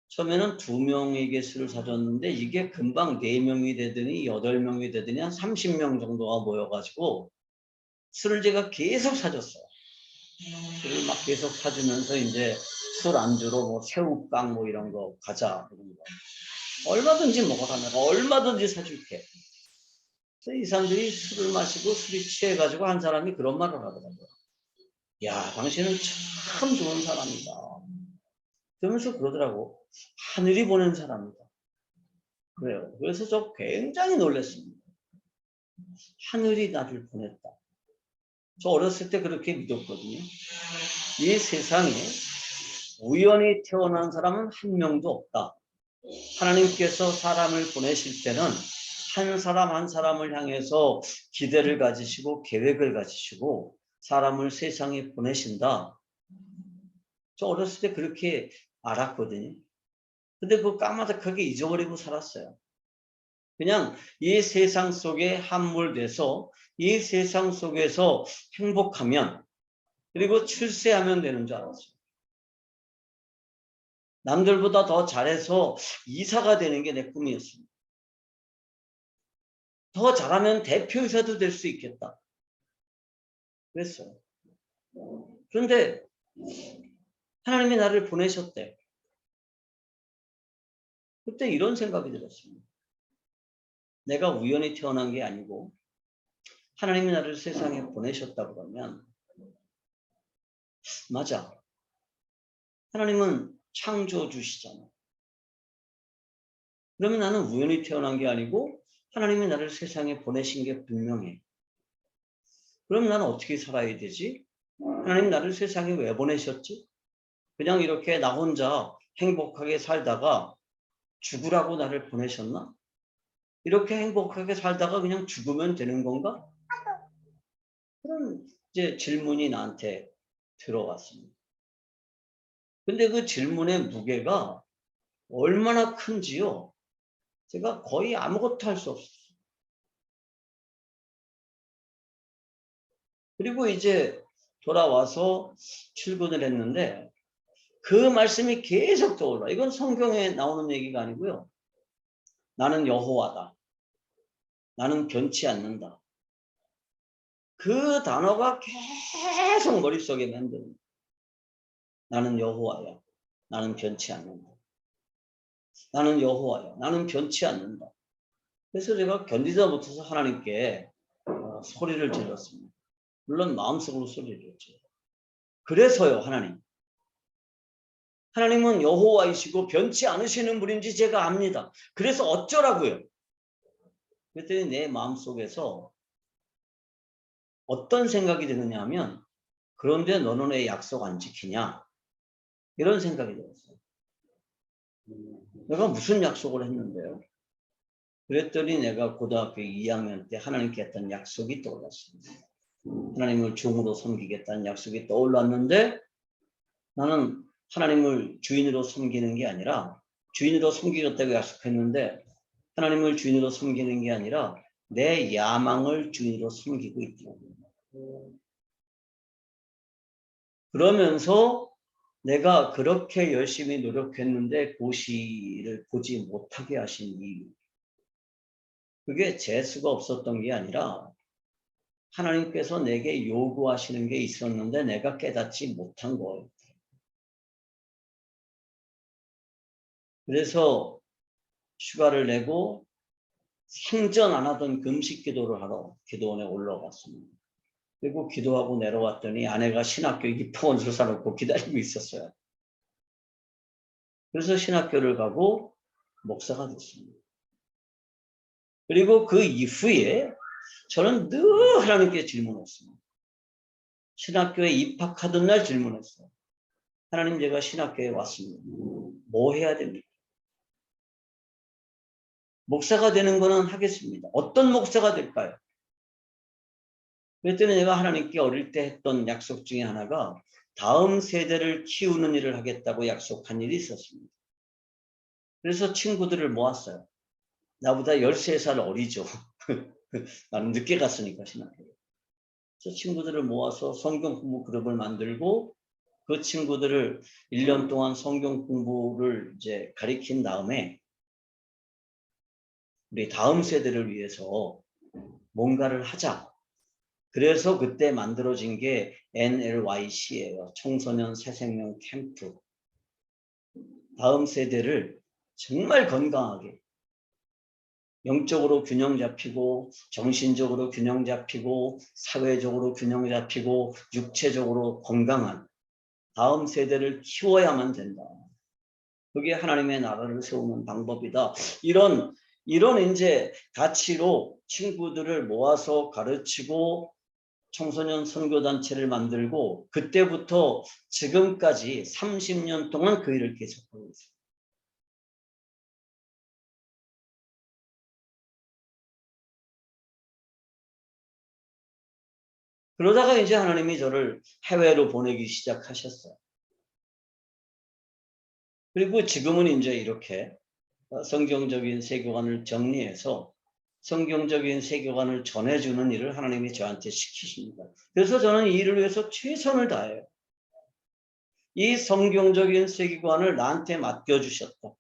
처음에는 2명에게 술을 사줬는데 이게 금방 4명이 되더니 8명이 되더니 한 30명 정도가 모여가지고 술을 제가 계속 사줬어요. 술을 막 계속 사주면서 이제 술 안주로 뭐 새우깡 뭐 이런 거 과자 이런 거 얼마든지 먹어라 내가 얼마든지 사줄게. 그래서 이 사람들이 술을 마시고 술이 취해가지고 한 사람이 그런 말을 하더라고요. 야, 당신은 참 좋은 사람이다. 그러면서 그러더라고. 하늘이 보낸 사람이다. 그래요. 그래서 저 굉장히 놀랐습니다. 하늘이 나를 보냈다. 저 어렸을 때 그렇게 믿었거든요. 이 세상에 우연히 태어난 사람은 한 명도 없다. 하나님께서 사람을 보내실 때는 한 사람 한 사람을 향해서 기대를 가지시고 계획을 가지시고 사람을 세상에 보내신다. 저 어렸을 때 그렇게 알았거든요. 근데 그거 까마득하게 잊어버리고 살았어요. 그냥 이 세상 속에 함몰돼서 이 세상 속에서 행복하면 그리고 출세하면 되는 줄 알았어요. 남들보다 더 잘해서 이사가 되는 게 내 꿈이었습니다. 더 잘하면 대표이사도 될 수 있겠다. 그랬어요. 그런데 하나님이 나를 보내셨대. 그때 이런 생각이 들었습니다. 내가 우연히 태어난 게 아니고 하나님이 나를 세상에 보내셨다 그러면 맞아. 하나님은 창조주시잖아. 그러면 나는 우연히 태어난 게 아니고 하나님이 나를 세상에 보내신 게 분명해. 그럼 나는 어떻게 살아야 되지? 하나님 나를 세상에 왜 보내셨지? 그냥 이렇게 나 혼자 행복하게 살다가 죽으라고 나를 보내셨나? 이렇게 행복하게 살다가 그냥 죽으면 되는 건가? 그런 이제 질문이 나한테 들어왔습니다. 근데 그 질문의 무게가 얼마나 큰지요? 제가 거의 아무것도 할 수 없었어요. 그리고 이제 돌아와서 출근을 했는데 그 말씀이 계속 떠올라. 이건 성경에 나오는 얘기가 아니고요. 나는 여호와다. 나는 변치 않는다. 그 단어가 계속 머릿속에 맴듭니다. 나는 여호와야. 나는 변치 않는다. 나는 여호와야. 나는 변치 않는다. 그래서 제가 견디다 못해서 하나님께 소리를 질렀습니다. 물론 마음속으로 소리를 했죠. 그래서요, 하나님. 하나님은 여호와이시고 변치 않으시는 분인지 제가 압니다. 그래서 어쩌라고요? 그랬더니 내 마음속에서 어떤 생각이 드느냐 하면 그런데 너는 왜 약속 안 지키냐? 이런 생각이 들었어요. 내가 무슨 약속을 했는데요? 그랬더니 내가 고등학교 2학년 때 하나님께 했던 약속이 떠올랐습니다. 하나님을 종으로 섬기겠다는 약속이 떠올랐는데 나는 하나님을 주인으로 섬기는 게 아니라 주인으로 섬기겠다고 약속했는데 하나님을 주인으로 섬기는 게 아니라 내 야망을 주인으로 섬기고 있더라고요. 그러면서 내가 그렇게 열심히 노력했는데 고시를 보지 못하게 하신 이유. 그게 재수가 없었던 게 아니라 하나님께서 내게 요구하시는 게 있었는데 내가 깨닫지 못한 거예요. 그래서 휴가를 내고 생전 안 하던 금식 기도를 하러 기도원에 올라갔습니다. 그리고 기도하고 내려왔더니 아내가 신학교 입학원서를 사놓고 기다리고 있었어요. 그래서 신학교를 가고 목사가 됐습니다. 그리고 그 이후에 저는 늘 하나님께 질문했습니다. 신학교에 입학하던 날 질문했어요. 하나님 제가 신학교에 왔습니다. 뭐 해야 됩니까? 목사가 되는 거는 하겠습니다. 어떤 목사가 될까요? 그랬더니 내가 하나님께 어릴 때 했던 약속 중에 하나가 다음 세대를 키우는 일을 하겠다고 약속한 일이 있었습니다. 그래서 친구들을 모았어요. 나보다 13살 어리죠. 나는 늦게 갔으니까 신학교에. 그래서 친구들을 모아서 성경 공부 그룹을 만들고 그 친구들을 1년 동안 성경 공부를 이제 가리킨 다음에 우리 다음 세대를 위해서 뭔가를 하자. 그래서 그때 만들어진 게 NLYC예요. 청소년 새생명 캠프. 다음 세대를 정말 건강하게 영적으로 균형 잡히고 정신적으로 균형 잡히고 사회적으로 균형 잡히고 육체적으로 건강한 다음 세대를 키워야만 된다. 그게 하나님의 나라를 세우는 방법이다. 이런 이제 가치로 친구들을 모아서 가르치고 청소년 선교단체를 만들고 그때부터 지금까지 30년 동안 그 일을 계속하고 있습니다. 그러다가 이제 하나님이 저를 해외로 보내기 시작하셨어요. 그리고 지금은 이제 이렇게 성경적인 세계관을 정리해서 성경적인 세계관을 전해주는 일을 하나님이 저한테 시키십니다. 그래서 저는 이 일을 위해서 최선을 다해요. 이 성경적인 세계관을 나한테 맡겨주셨다.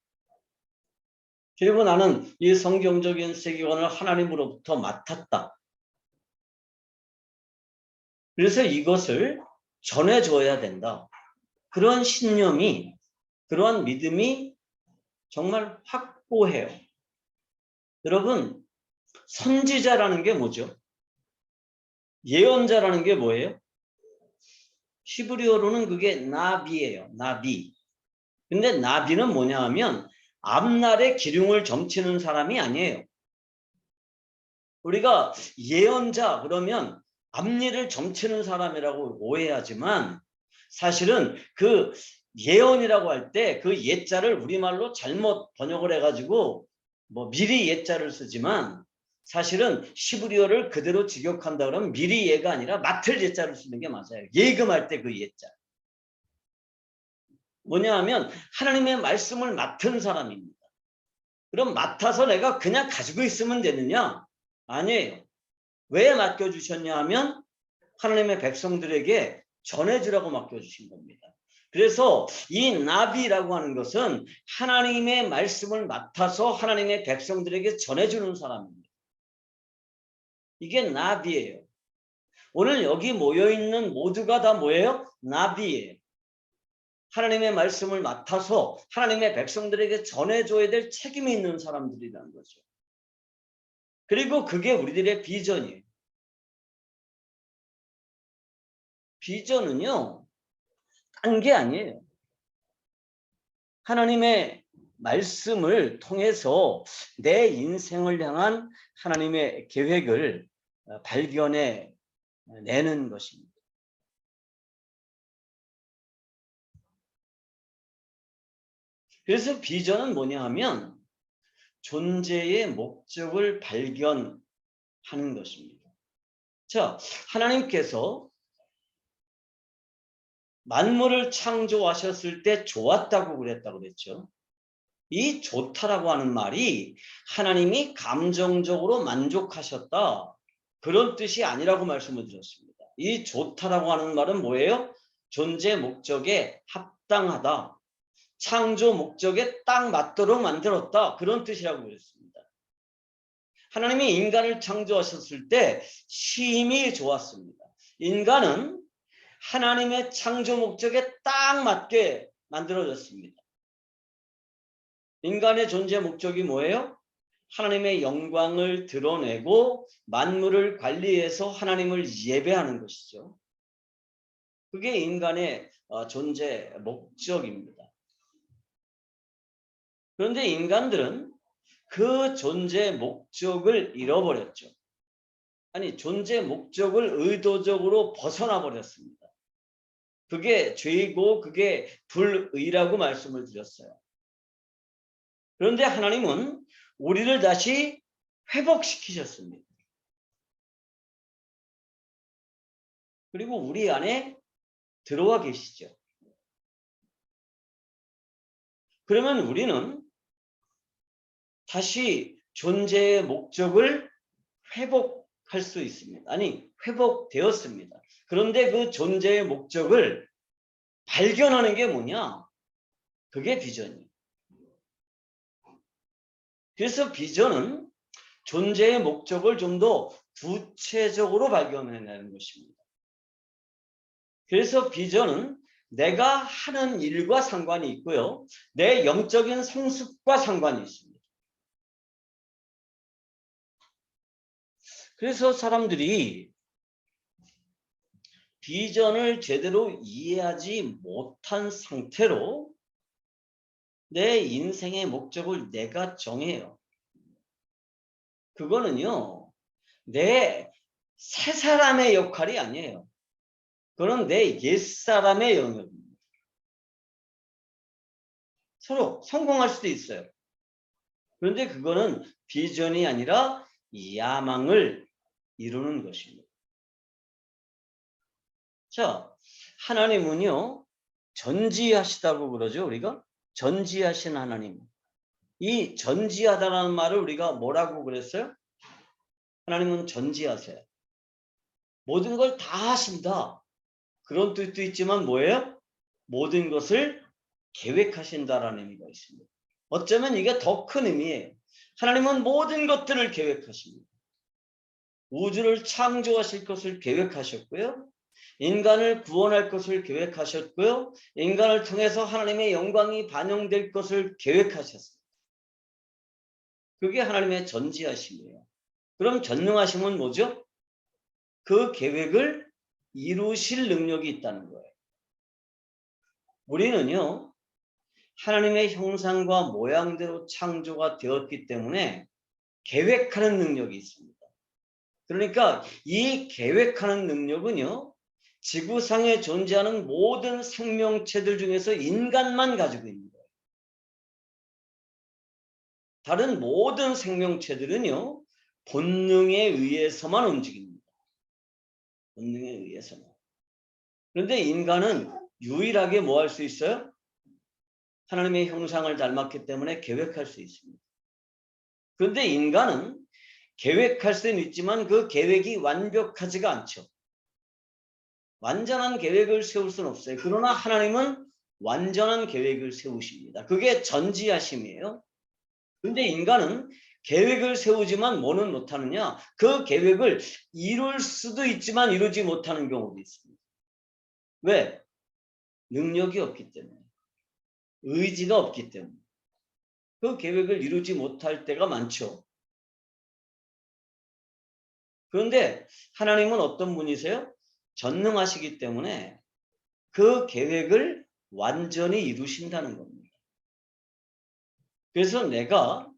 그리고 나는 이 성경적인 세계관을 하나님으로부터 맡았다. 그래서 이것을 전해줘야 된다. 그런 신념이, 그러한 믿음이 정말 확고해요. 여러분, 선지자라는 게 뭐죠? 예언자라는 게 뭐예요? 히브리어로는 그게 나비예요. 나비. 근데 나비는 뭐냐 하면 앞날에 기륭을 점치는 사람이 아니에요. 우리가 예언자 그러면 앞일을 점치는 사람이라고 오해하지만 사실은 그 예언이라고 할 때 그 예자를 우리말로 잘못 번역을 해가지고 뭐 미리 예자를 쓰지만 사실은 히브리어를 그대로 직역한다 그러면 미리 예가 아니라 맡을 예자를 쓰는 게 맞아요. 예금할 때 그 예자. 뭐냐 하면 하나님의 말씀을 맡은 사람입니다. 그럼 맡아서 내가 그냥 가지고 있으면 되느냐? 아니에요. 왜 맡겨주셨냐 하면 하나님의 백성들에게 전해주라고 맡겨주신 겁니다. 그래서 이 나비라고 하는 것은 하나님의 말씀을 맡아서 하나님의 백성들에게 전해주는 사람입니다. 이게 나비예요. 오늘 여기 모여있는 모두가 다 뭐예요? 나비예요. 하나님의 말씀을 맡아서 하나님의 백성들에게 전해줘야 될 책임이 있는 사람들이라는 거죠. 그리고 그게 우리들의 비전이에요. 비전은요, 딴 게 아니에요. 하나님의 말씀을 통해서 내 인생을 향한 하나님의 계획을 발견해 내는 것입니다. 그래서 비전은 뭐냐 하면 존재의 목적을 발견하는 것입니다. 자, 하나님께서 만물을 창조하셨을 때 좋았다고 그랬죠. 이 좋다라고 하는 말이 하나님이 감정적으로 만족하셨다. 그런 뜻이 아니라고 말씀을 드렸습니다. 이 좋다라고 하는 말은 뭐예요? 존재 목적에 합당하다. 창조 목적에 딱 맞도록 만들었다. 그런 뜻이라고 그랬습니다. 하나님이 인간을 창조하셨을 때 심히 좋았습니다. 인간은 하나님의 창조 목적에 딱 맞게 만들어졌습니다. 인간의 존재 목적이 뭐예요? 하나님의 영광을 드러내고 만물을 관리해서 하나님을 예배하는 것이죠. 그게 인간의 존재 목적입니다. 그런데 인간들은 그 존재 목적을 잃어버렸죠. 아니, 존재 목적을 의도적으로 벗어나 버렸습니다. 그게 죄이고 그게 불의라고 말씀을 드렸어요. 그런데 하나님은 우리를 다시 회복시키셨습니다. 그리고 우리 안에 들어와 계시죠. 그러면 우리는 다시 존재의 목적을 회복할 수 있습니다. 아니, 회복되었습니다. 그런데 그 존재의 목적을 발견하는 게 뭐냐? 그게 비전이에요. 그래서 비전은 존재의 목적을 좀 더 구체적으로 발견해내는 것입니다. 그래서 비전은 내가 하는 일과 상관이 있고요. 내 영적인 성숙과 상관이 있습니다. 그래서 사람들이 비전을 제대로 이해하지 못한 상태로 내 인생의 목적을 내가 정해요. 그거는요, 내 새 사람의 역할이 아니에요. 그건 내 옛사람의 영역입니다. 서로 성공할 수도 있어요. 그런데 그거는 비전이 아니라 야망을 이루는 것입니다. 자, 하나님은요, 전지하시다고 그러죠, 우리가? 전지하신 하나님. 이 전지하다라는 말을 우리가 뭐라고 그랬어요? 하나님은 전지하세요. 모든 걸 다 하신다. 그런 뜻도 있지만 뭐예요? 모든 것을 계획하신다라는 의미가 있습니다. 어쩌면 이게 더 큰 의미예요. 하나님은 모든 것들을 계획하십니다. 우주를 창조하실 것을 계획하셨고요. 인간을 구원할 것을 계획하셨고요. 인간을 통해서 하나님의 영광이 반영될 것을 계획하셨습니다. 그게 하나님의 전지하심이에요. 그럼 전능하심은 뭐죠? 그 계획을 이루실 능력이 있다는 거예요. 우리는요, 하나님의 형상과 모양대로 창조가 되었기 때문에 계획하는 능력이 있습니다. 그러니까 이 계획하는 능력은요, 지구상에 존재하는 모든 생명체들 중에서 인간만 가지고 있는 거예요. 다른 모든 생명체들은요, 본능에 의해서만 움직입니다. 본능에 의해서만. 그런데 인간은 유일하게 뭐 할 수 있어요? 하나님의 형상을 닮았기 때문에 계획할 수 있습니다. 그런데 인간은 계획할 수는 있지만 그 계획이 완벽하지가 않죠. 완전한 계획을 세울 수는 없어요. 그러나 하나님은 완전한 계획을 세우십니다. 그게 전지하심이에요. 그런데 인간은 계획을 세우지만 뭐는 못하느냐? 그 계획을 이룰 수도 있지만 이루지 못하는 경우도 있습니다. 왜? 능력이 없기 때문에. 의지가 없기 때문에. 그 계획을 이루지 못할 때가 많죠. 그런데 하나님은 어떤 분이세요? 전능하시기 때문에 그 계획을 완전히 이루신다는 겁니다. 그래서 내가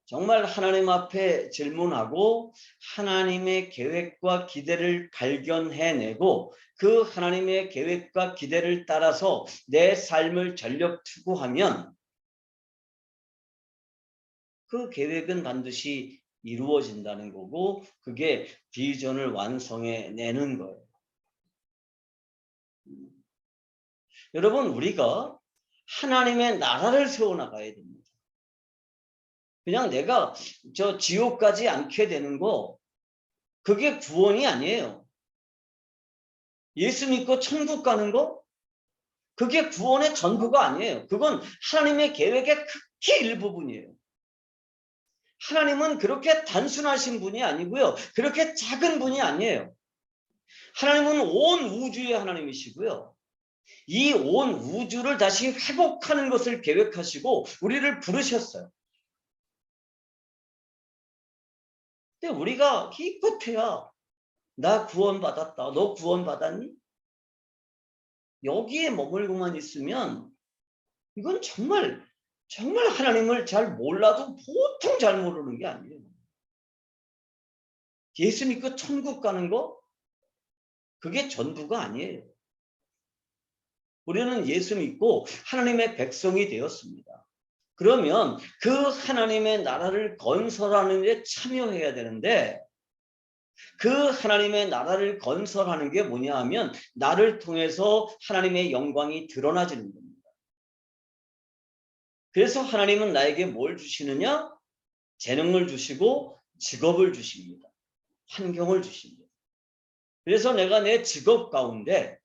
정말 하나님 앞에 질문하고 하나님의 계획과 기대를 발견해내고 그 하나님의 계획과 기대를 따라서 내 삶을 전력 투구하면 그 계획은 반드시 이루어진다는 거고 그게 비전을 완성해내는 거예요. 여러분, 우리가 하나님의 나라를 세워나가야 됩니다. 그냥 내가 저 지옥 가지 않게 되는 거, 그게 구원이 아니에요. 예수 믿고 천국 가는 거, 그게 구원의 전부가 아니에요. 그건 하나님의 계획의 극히 일부분이에요. 하나님은 그렇게 단순하신 분이 아니고요. 그렇게 작은 분이 아니에요. 하나님은 온 우주의 하나님이시고요. 이 온 우주를 다시 회복하는 것을 계획하시고 우리를 부르셨어요. 근데 우리가 기껏해야 나 구원받았다. 너 구원받았니? 여기에 머물고만 있으면 이건 정말 하나님을 잘 몰라도 보통 잘 모르는 게 아니에요. 예수 믿고 천국 가는 거 그게 전부가 아니에요. 우리는 예수 믿고 하나님의 백성이 되었습니다. 그러면 그 하나님의 나라를 건설하는 데 참여해야 되는데 그 하나님의 나라를 건설하는 게 뭐냐 하면 나를 통해서 하나님의 영광이 드러나지는 겁니다. 그래서 하나님은 나에게 뭘 주시느냐? 재능을 주시고 직업을 주십니다. 환경을 주십니다. 그래서 내가 내 직업 가운데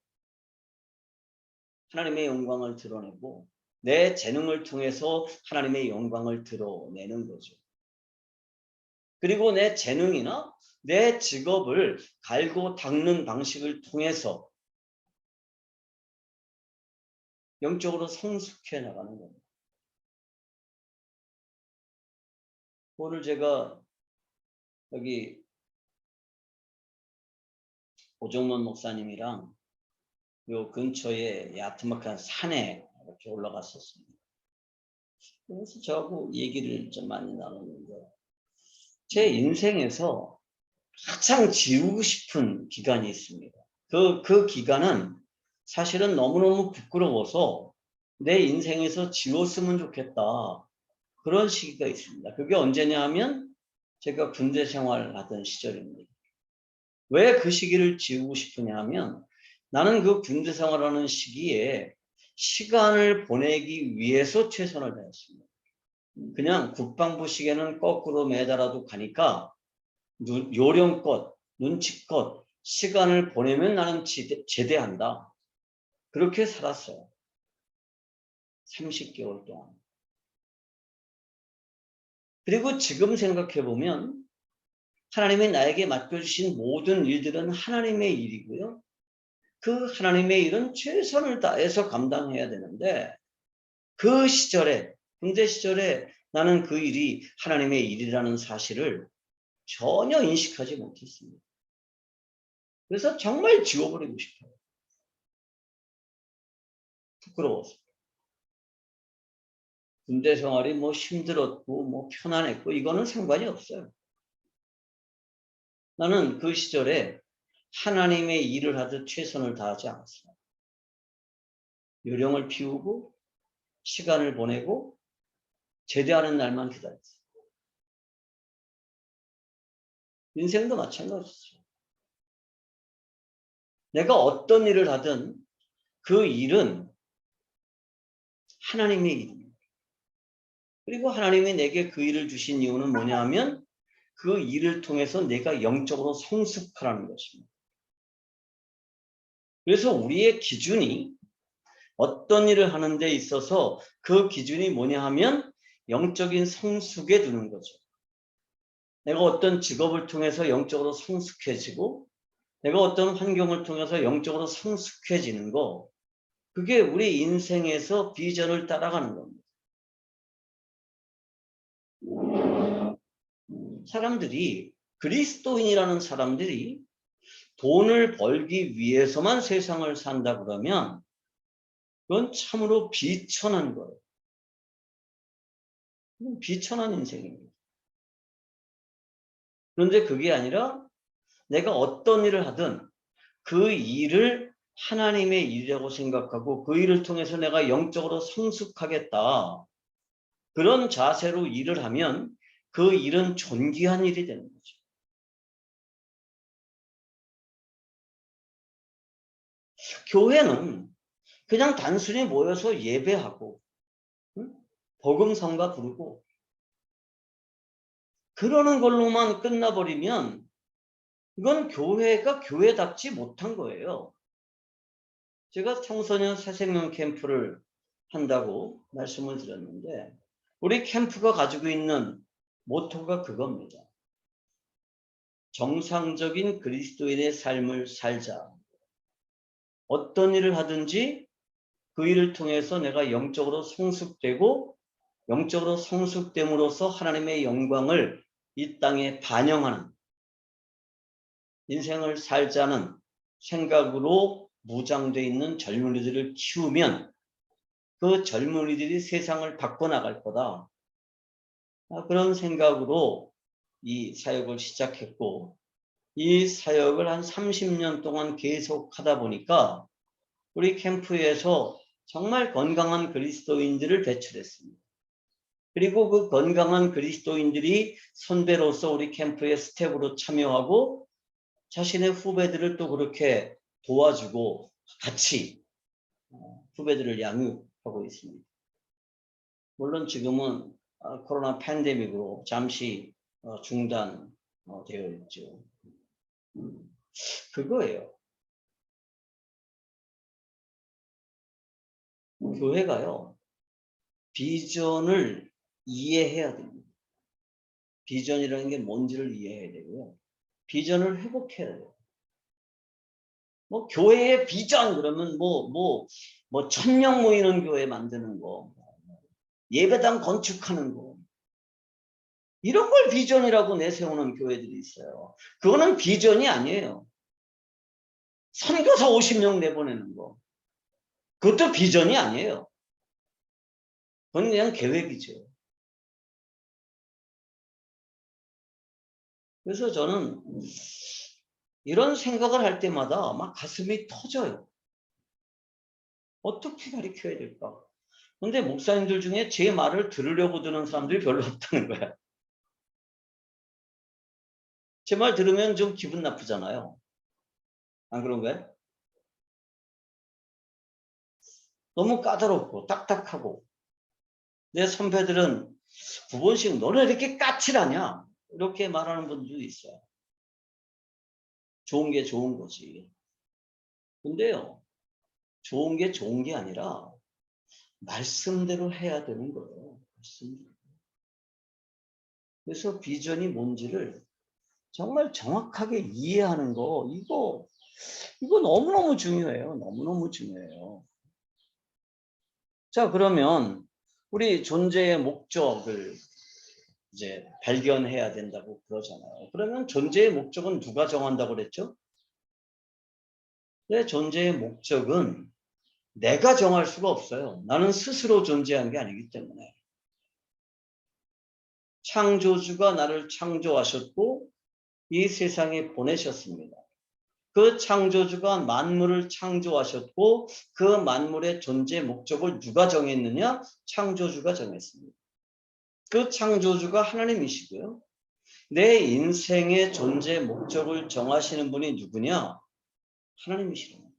하나님의 영광을 드러내고 내 재능을 통해서 하나님의 영광을 드러내는 거죠. 그리고 내 재능이나 내 직업을 갈고 닦는 방식을 통해서 영적으로 성숙해 나가는 겁니다. 오늘 제가 여기 오정문 목사님이랑 요 근처에 야트막한 산에 이렇게 올라갔었습니다. 그래서 저하고 얘기를 좀 많이 나눴는데 제 인생에서 가장 지우고 싶은 기간이 있습니다. 그 기간은 사실은 너무너무 부끄러워서 내 인생에서 지웠으면 좋겠다. 그런 시기가 있습니다. 그게 언제냐 하면 제가 군대 생활을 하던 시절입니다. 왜 그 시기를 지우고 싶으냐 하면 나는 그 군대 생활하는 시기에 시간을 보내기 위해서 최선을 다했습니다. 그냥 국방부 시계는 거꾸로 매달아도 가니까 요령껏, 눈치껏 시간을 보내면 나는 제대한다. 그렇게 살았어요. 30개월 동안. 그리고 지금 생각해보면 하나님이 나에게 맡겨주신 모든 일들은 하나님의 일이고요. 그 하나님의 일은 최선을 다해서 감당해야 되는데 그 시절에, 군대 시절에 나는 그 일이 하나님의 일이라는 사실을 전혀 인식하지 못했습니다. 그래서 정말 지워버리고 싶어요. 부끄러워서. 군대 생활이 뭐 힘들었고 뭐 편안했고 이거는 상관이 없어요. 나는 그 시절에 하나님의 일을 하듯 최선을 다하지 않았어요. 요령을 피우고 시간을 보내고 제대하는 날만 기다렸어요. 인생도 마찬가지죠. 내가 어떤 일을 하든 그 일은 하나님의 일입니다. 그리고 하나님이 내게 그 일을 주신 이유는 뭐냐 하면 그 일을 통해서 내가 영적으로 성숙하라는 것입니다. 그래서 우리의 기준이 어떤 일을 하는 데 있어서 그 기준이 뭐냐 하면 영적인 성숙에 두는 거죠. 내가 어떤 직업을 통해서 영적으로 성숙해지고 내가 어떤 환경을 통해서 영적으로 성숙해지는 거, 그게 우리 인생에서 비전을 따라가는 겁니다. 사람들이, 그리스도인이라는 사람들이 돈을 벌기 위해서만 세상을 산다 그러면 그건 참으로 비천한 거예요. 비천한 인생입니다. 그런데 그게 아니라 내가 어떤 일을 하든 그 일을 하나님의 일이라고 생각하고 그 일을 통해서 내가 영적으로 성숙하겠다. 그런 자세로 일을 하면 그 일은 존귀한 일이 되는 거죠. 교회는 그냥 단순히 모여서 예배하고 복음성가 부르고 그러는 걸로만 끝나버리면 이건 교회가 교회답지 못한 거예요. 제가 청소년 새생명 캠프를 한다고 말씀을 드렸는데 우리 캠프가 가지고 있는 모토가 그겁니다. 정상적인 그리스도인의 삶을 살자. 어떤 일을 하든지 그 일을 통해서 내가 영적으로 성숙되고 영적으로 성숙됨으로써 하나님의 영광을 이 땅에 반영하는 인생을 살자는 생각으로 무장되어 있는 젊은이들을 키우면 그 젊은이들이 세상을 바꿔나갈 거다. 그런 생각으로 이 사역을 시작했고 이 사역을 한 30년 동안 계속 하다 보니까 우리 캠프에서 정말 건강한 그리스도인들을 배출했습니다. 그리고 그 건강한 그리스도인들이 선배로서 우리 캠프의 스텝으로 참여하고 자신의 후배들을 또 그렇게 도와주고 같이 후배들을 양육하고 있습니다. 물론 지금은 코로나 팬데믹으로 잠시 중단되어 있죠. 그거예요. 교회가요, 비전을 이해해야 됩니다. 비전이라는 게 뭔지를 이해해야 되고요. 비전을 회복해야 돼요. 뭐 교회의 비전 그러면 뭐 1000명 모이는 교회 만드는 거, 예배당 건축하는 거, 이런 걸 비전이라고 내세우는 교회들이 있어요. 그거는 비전이 아니에요. 선교사 50명 내보내는 거, 그것도 비전이 아니에요. 그건 그냥 계획이죠. 그래서 저는 이런 생각을 할 때마다 막 가슴이 터져요. 어떻게 가르쳐야 될까? 근데 목사님들 중에 제 말을 들으려고 드는 사람들이 별로 없다는 거야. 제 말 들으면 좀 기분 나쁘잖아요. 안 그런가요? 너무 까다롭고 딱딱하고, 내 선배들은 9번씩 너는 이렇게 까칠하냐? 이렇게 말하는 분들도 있어요. 좋은 게 좋은 거지. 근데요, 좋은 게 좋은 게 아니라 말씀대로 해야 되는 거예요. 말씀대로. 그래서 비전이 뭔지를 정말 정확하게 이해하는 거, 이거 너무너무 중요해요. 너무너무 중요해요. 자, 그러면 우리 존재의 목적을 이제 발견해야 된다고 그러잖아요. 그러면 존재의 목적은 누가 정한다고 그랬죠? 내 존재의 목적은 내가 정할 수가 없어요. 나는 스스로 존재한 게 아니기 때문에. 창조주가 나를 창조하셨고 이 세상에 보내셨습니다. 그 창조주가 만물을 창조하셨고 그 만물의 존재 목적을 누가 정했느냐? 창조주가 정했습니다. 그 창조주가 하나님이시고요. 내 인생의 존재 목적을 정하시는 분이 누구냐? 하나님이시랍니다.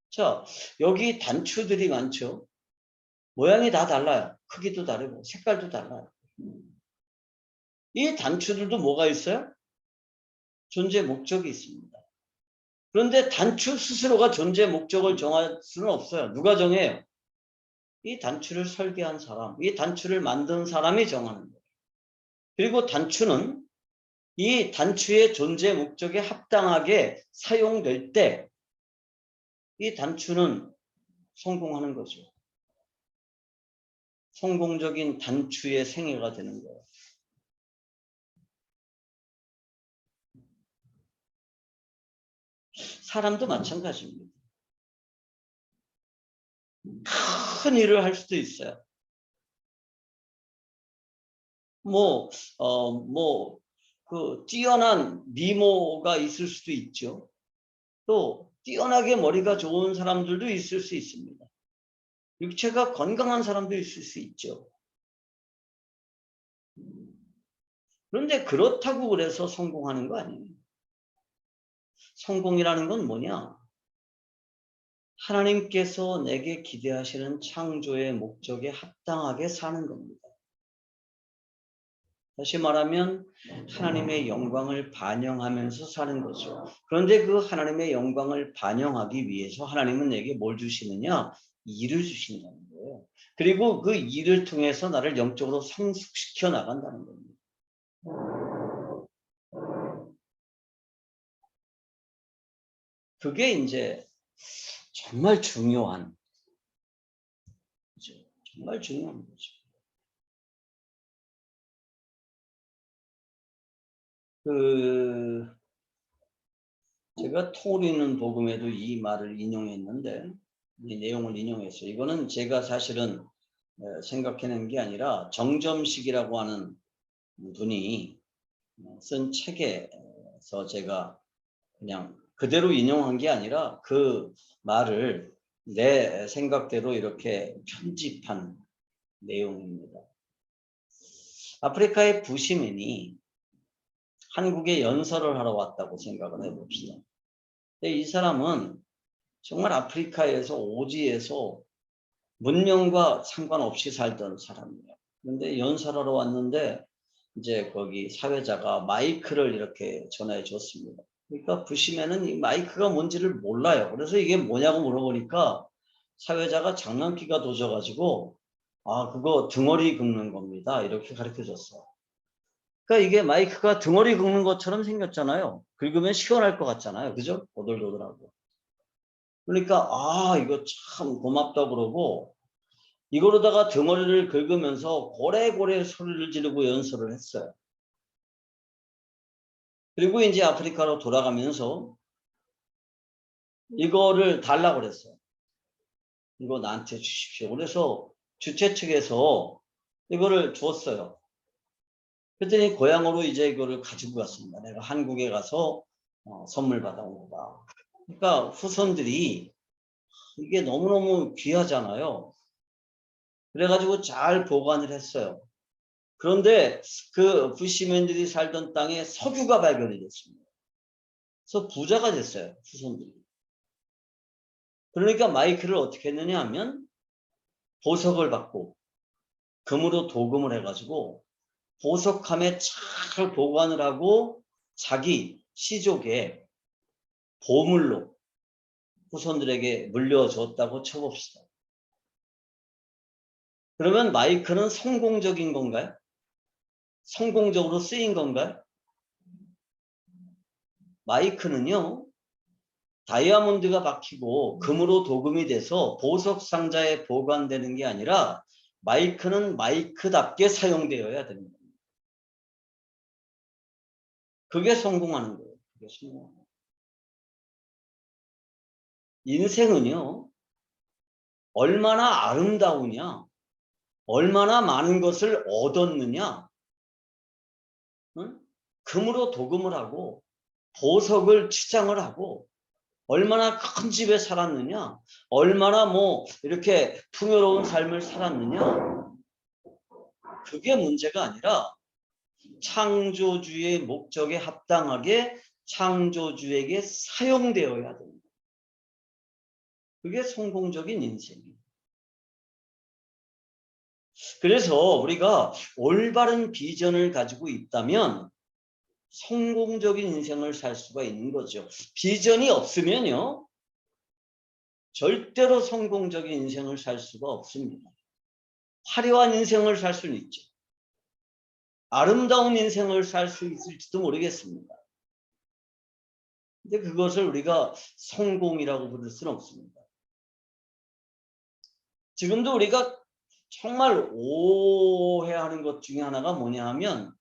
자, 여기 단추들이 많죠. 모양이 다 달라요. 크기도 다르고 색깔도 달라요. 이 단추들도 뭐가 있어요? 존재 목적이 있습니다. 그런데 단추 스스로가 존재 목적을 정할 수는 없어요. 누가 정해요? 이 단추를 설계한 사람, 이 단추를 만든 사람이 정하는 거예요. 그리고 단추는 이 단추의 존재 목적에 합당하게 사용될 때 이 단추는 성공하는 거죠. 성공적인 단추의 생애가 되는 거예요. 사람도 마찬가지입니다. 큰 일을 할 수도 있어요. 뛰어난 미모가 있을 수도 있죠. 또 뛰어나게 머리가 좋은 사람들도 있을 수 있습니다. 육체가 건강한 사람도 있을 수 있죠. 그런데 그렇다고 그래서 성공하는 거 아니에요. 성공이라는 건 뭐냐? 하나님께서 내게 기대하시는 창조의 목적에 합당하게 사는 겁니다. 다시 말하면 하나님의 영광을 반영하면서 사는 거죠. 그런데 그 하나님의 영광을 반영하기 위해서 하나님은 내게 뭘 주시느냐? 일을 주신다는 거예요. 그리고 그 일을 통해서 나를 영적으로 성숙시켜 나간다는 겁니다. 그게 이제 정말 중요한 거죠. 정말 중요한 거죠. 제가 통으로 있는 복음에도 이 말을 인용했는데, 이 내용을 인용했어요. 이거는 제가 사실은 생각해낸 게 아니라 정점식이라고 하는 분이 쓴 책에서 제가 그냥 그대로 인용한 게 아니라 그 말을 내 생각대로 이렇게 편집한 내용입니다. 아프리카의 부시민이 한국에 연설을 하러 왔다고 생각을 해봅시다. 근데 이 사람은 정말 아프리카에서 오지에서 문명과 상관없이 살던 사람이에요. 그런데 연설하러 왔는데 이제 거기 사회자가 마이크를 이렇게 전해 줬습니다. 그러니까 부시맨은 이 마이크가 뭔지를 몰라요. 그래서 이게 뭐냐고 물어보니까 사회자가 장난기가 도져가지고 아 그거 등어리 긁는 겁니다. 이렇게 가르쳐 줬어. 그러니까 이게 마이크가 등어리 긁는 것처럼 생겼잖아요. 긁으면 시원할 것 같잖아요. 그죠? 오돌오돌하고. 그러니까 아 이거 참 고맙다 그러고 이거로다가 등어리를 긁으면서 고래고래 소리를 지르고 연설을 했어요. 그리고 이제 아프리카로 돌아가면서 이거를 달라고 그랬어요. 이거 나한테 주십시오. 그래서 주최 측에서 이거를 줬어요. 그랬더니 고향으로 이제 이거를 가지고 갔습니다. 내가 한국에 가서 선물 받아온 거다. 그러니까 후손들이 이게 너무너무 귀하잖아요. 그래가지고 잘 보관을 했어요. 그런데 그 부시맨들이 살던 땅에 석유가 발견이 됐습니다. 그래서 부자가 됐어요. 후손들이. 그러니까 마이크를 어떻게 했느냐 하면 보석을 받고 금으로 도금을 해가지고 보석함에 잘 보관을 하고 자기 시족의 보물로 후손들에게 물려줬다고 쳐봅시다. 그러면 마이크는 성공적인 건가요? 성공적으로 쓰인 건가요? 마이크는요. 다이아몬드가 박히고 금으로 도금이 돼서 보석 상자에 보관되는 게 아니라 마이크는 마이크답게 사용되어야 됩니다. 그게 성공하는 거예요. 그게 성공하는 거예요. 인생은요. 얼마나 아름다우냐, 얼마나 많은 것을 얻었느냐, 응? 금으로 도금을 하고 보석을 치장을 하고 얼마나 큰 집에 살았느냐, 얼마나 뭐 이렇게 풍요로운 삶을 살았느냐, 그게 문제가 아니라 창조주의 목적에 합당하게 창조주에게 사용되어야 됩니다. 그게 성공적인 인생이에요. 그래서 우리가 올바른 비전을 가지고 있다면 성공적인 인생을 살 수가 있는 거죠. 비전이 없으면요. 절대로 성공적인 인생을 살 수가 없습니다. 화려한 인생을 살 수는 있죠. 아름다운 인생을 살 수 있을지도 모르겠습니다. 근데 그것을 우리가 성공이라고 부를 수는 없습니다. 지금도 우리가 정말 오해하는 것 중에 하나가 뭐냐 하면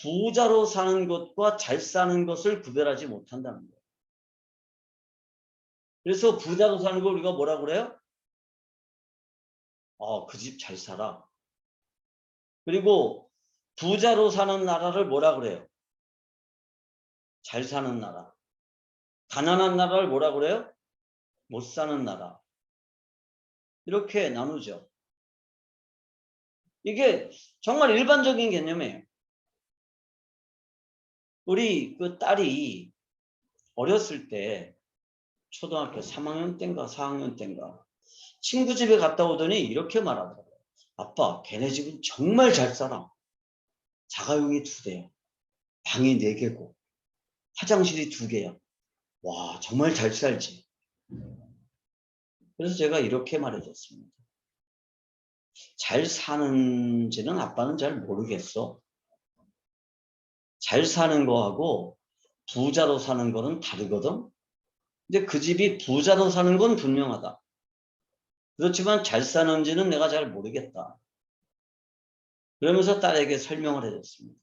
부자로 사는 것과 잘 사는 것을 구별하지 못한다는 거예요. 그래서 부자로 사는 걸 우리가 뭐라 그래요? 그 집 잘 살아. 그리고 부자로 사는 나라를 뭐라 그래요? 잘 사는 나라. 가난한 나라를 뭐라 그래요? 못 사는 나라. 이렇게 나누죠. 이게 정말 일반적인 개념이에요. 우리 그 딸이 어렸을 때 초등학교 3학년 때인가 4학년 때인가 친구 집에 갔다 오더니 이렇게 말하더라고요. 아빠, 걔네 집은 정말 잘 살아. 자가용이 2대야. 방이 4개고 화장실이 2개야. 와, 정말 잘 살지. 그래서 제가 이렇게 말해줬습니다. 잘 사는지는 아빠는 잘 모르겠어. 잘 사는 거하고 부자로 사는 거는 다르거든. 근데 그 집이 부자로 사는 건 분명하다. 그렇지만 잘 사는지는 내가 잘 모르겠다. 그러면서 딸에게 설명을 해줬습니다.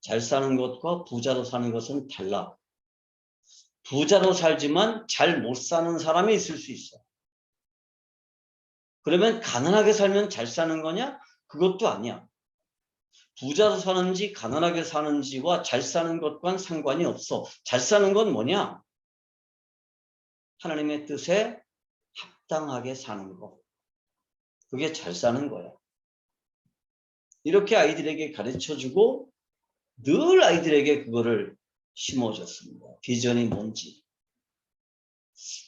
잘 사는 것과 부자로 사는 것은 달라. 부자로 살지만 잘 못 사는 사람이 있을 수 있어. 그러면 가난하게 살면 잘 사는 거냐? 그것도 아니야. 부자로 사는지 가난하게 사는지와 잘 사는 것과는 상관이 없어. 잘 사는 건 뭐냐? 하나님의 뜻에 합당하게 사는 것. 그게 잘 사는 거야. 이렇게 아이들에게 가르쳐주고 늘 아이들에게 그거를 심어줬습니다. 비전이 뭔지.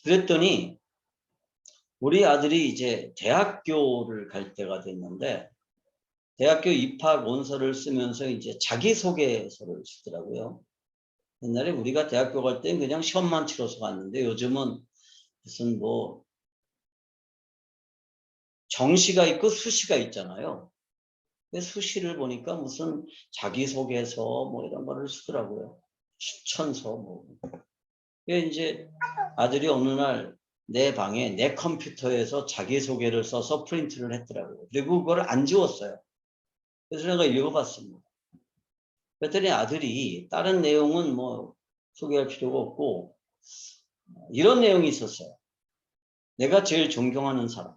그랬더니 우리 아들이 이제 대학교를 갈 때가 됐는데 대학교 입학 원서를 쓰면서 이제 자기소개서를 쓰더라고요. 옛날에 우리가 대학교 갈 땐 그냥 시험만 치러서 갔는데 요즘은 무슨 뭐 정시가 있고 수시가 있잖아요. 수시를 보니까 무슨 자기소개서 뭐 이런 거를 쓰더라고요. 추천서 뭐. 이제 아들이 어느 날 내 방에 내 컴퓨터에서 자기소개를 써서 프린트를 했더라고요. 그리고 그걸 안 지웠어요. 그래서 내가 읽어봤습니다. 그랬더니 아들이 다른 내용은 뭐 소개할 필요가 없고 이런 내용이 있었어요. 내가 제일 존경하는 사람.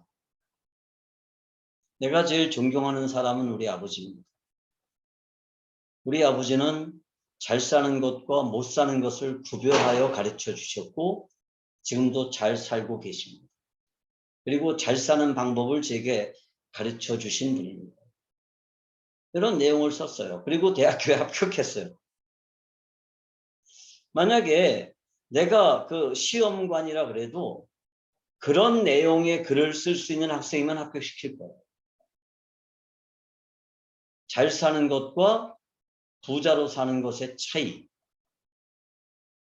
내가 제일 존경하는 사람은 우리 아버지입니다. 우리 아버지는 잘 사는 것과 못 사는 것을 구별하여 가르쳐 주셨고 지금도 잘 살고 계십니다. 그리고 잘 사는 방법을 제게 가르쳐 주신 분입니다. 이런 내용을 썼어요. 그리고 대학교에 합격했어요. 만약에 내가 그 시험관이라 그래도 그런 내용의 글을 쓸 수 있는 학생이면 합격시킬 거예요. 잘 사는 것과 부자로 사는 것의 차이.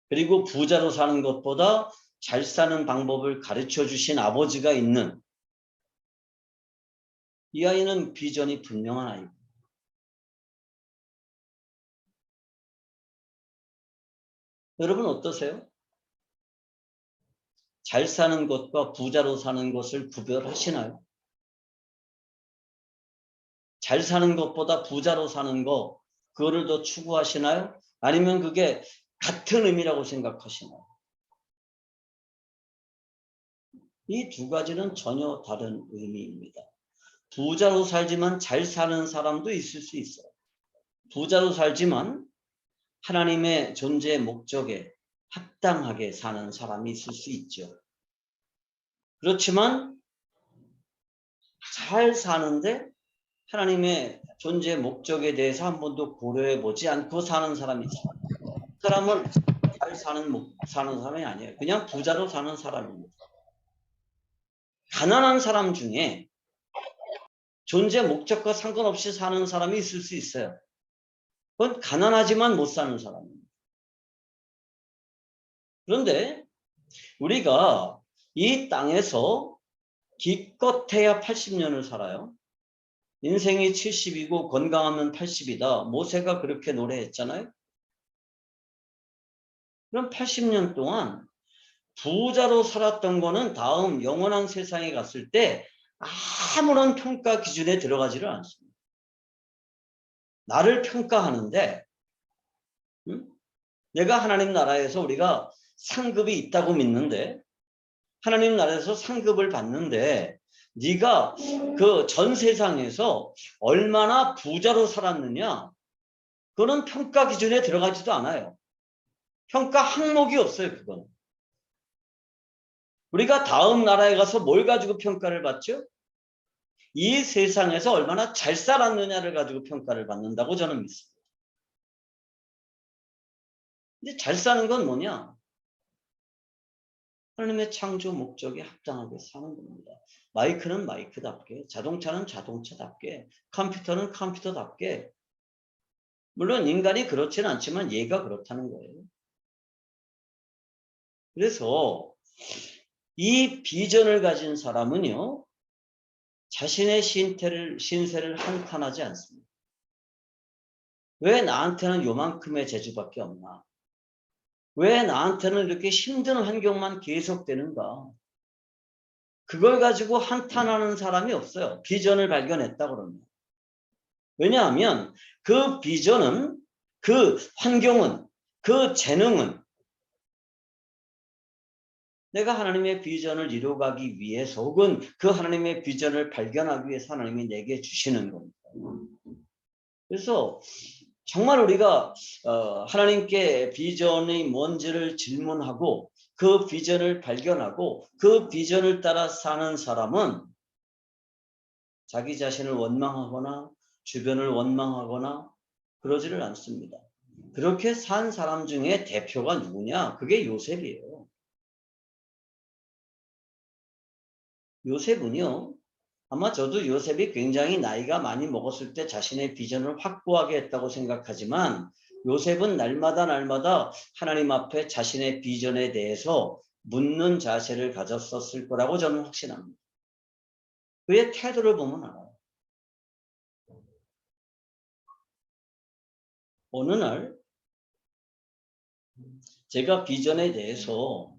그리고 부자로 사는 것보다 잘 사는 방법을 가르쳐 주신 아버지가 있는 이 아이는 비전이 분명한 아이입니다. 여러분 어떠세요? 잘 사는 것과 부자로 사는 것을 구별하시나요? 잘 사는 것보다 부자로 사는 거 그거를 더 추구하시나요? 아니면 그게 같은 의미라고 생각하시나요? 이 두 가지는 전혀 다른 의미입니다. 부자로 살지만 잘 사는 사람도 있을 수 있어요. 부자로 살지만 하나님의 존재 목적에 합당하게 사는 사람이 있을 수 있죠. 그렇지만 잘 사는데 하나님의 존재 목적에 대해서 한 번도 고려해 보지 않고 사는 사람이 있어요. 그 사람은 잘 사는 사람이 아니에요. 그냥 부자로 사는 사람입니다. 가난한 사람 중에 존재 목적과 상관없이 사는 사람이 있을 수 있어요. 그건 가난하지만 못 사는 사람입니다. 그런데 우리가 이 땅에서 기껏해야 80년을 살아요. 인생이 70이고 건강하면 80이다. 모세가 그렇게 노래했잖아요. 그럼 80년 동안 부자로 살았던 거는 다음 영원한 세상에 갔을 때 아무런 평가 기준에 들어가지를 않습니다. 나를 평가하는데 내가 하나님 나라에서 우리가 상급이 있다고 믿는데 하나님 나라에서 상급을 받는데 네가 그 전 세상에서 얼마나 부자로 살았느냐 그거는 평가 기준에 들어가지도 않아요. 평가 항목이 없어요. 그건. 우리가 다음 나라에 가서 뭘 가지고 평가를 받죠? 이 세상에서 얼마나 잘 살았느냐를 가지고 평가를 받는다고 저는 믿습니다. 근데 잘 사는 건 뭐냐? 하나님의 창조 목적에 합당하게 사는 겁니다. 마이크는 마이크답게, 자동차는 자동차답게, 컴퓨터는 컴퓨터답게. 물론 인간이 그렇지는 않지만 얘가 그렇다는 거예요. 그래서 이 비전을 가진 사람은요. 자신의 신세를 한탄하지 않습니다. 왜 나한테는 요만큼의 재주밖에 없나? 왜 나한테는 이렇게 힘든 환경만 계속되는가? 그걸 가지고 한탄하는 사람이 없어요. 비전을 발견했다 그러면. 왜냐하면 그 비전은, 그 환경은, 그 재능은 내가 하나님의 비전을 이루어가기 위해서 혹은 그 하나님의 비전을 발견하기 위해서 하나님이 내게 주시는 겁니다. 그래서 정말 우리가 하나님께 비전이 뭔지를 질문하고 그 비전을 발견하고 그 비전을 따라 사는 사람은 자기 자신을 원망하거나 주변을 원망하거나 그러지를 않습니다. 그렇게 산 사람 중에 대표가 누구냐? 그게 요셉이에요. 요셉은요, 아마 저도 요셉이 굉장히 나이가 많이 먹었을 때 자신의 비전을 확고하게 했다고 생각하지만 요셉은 날마다 하나님 앞에 자신의 비전에 대해서 묻는 자세를 가졌었을 거라고 저는 확신합니다. 그의 태도를 보면 알아요. 어느 날 제가 비전에 대해서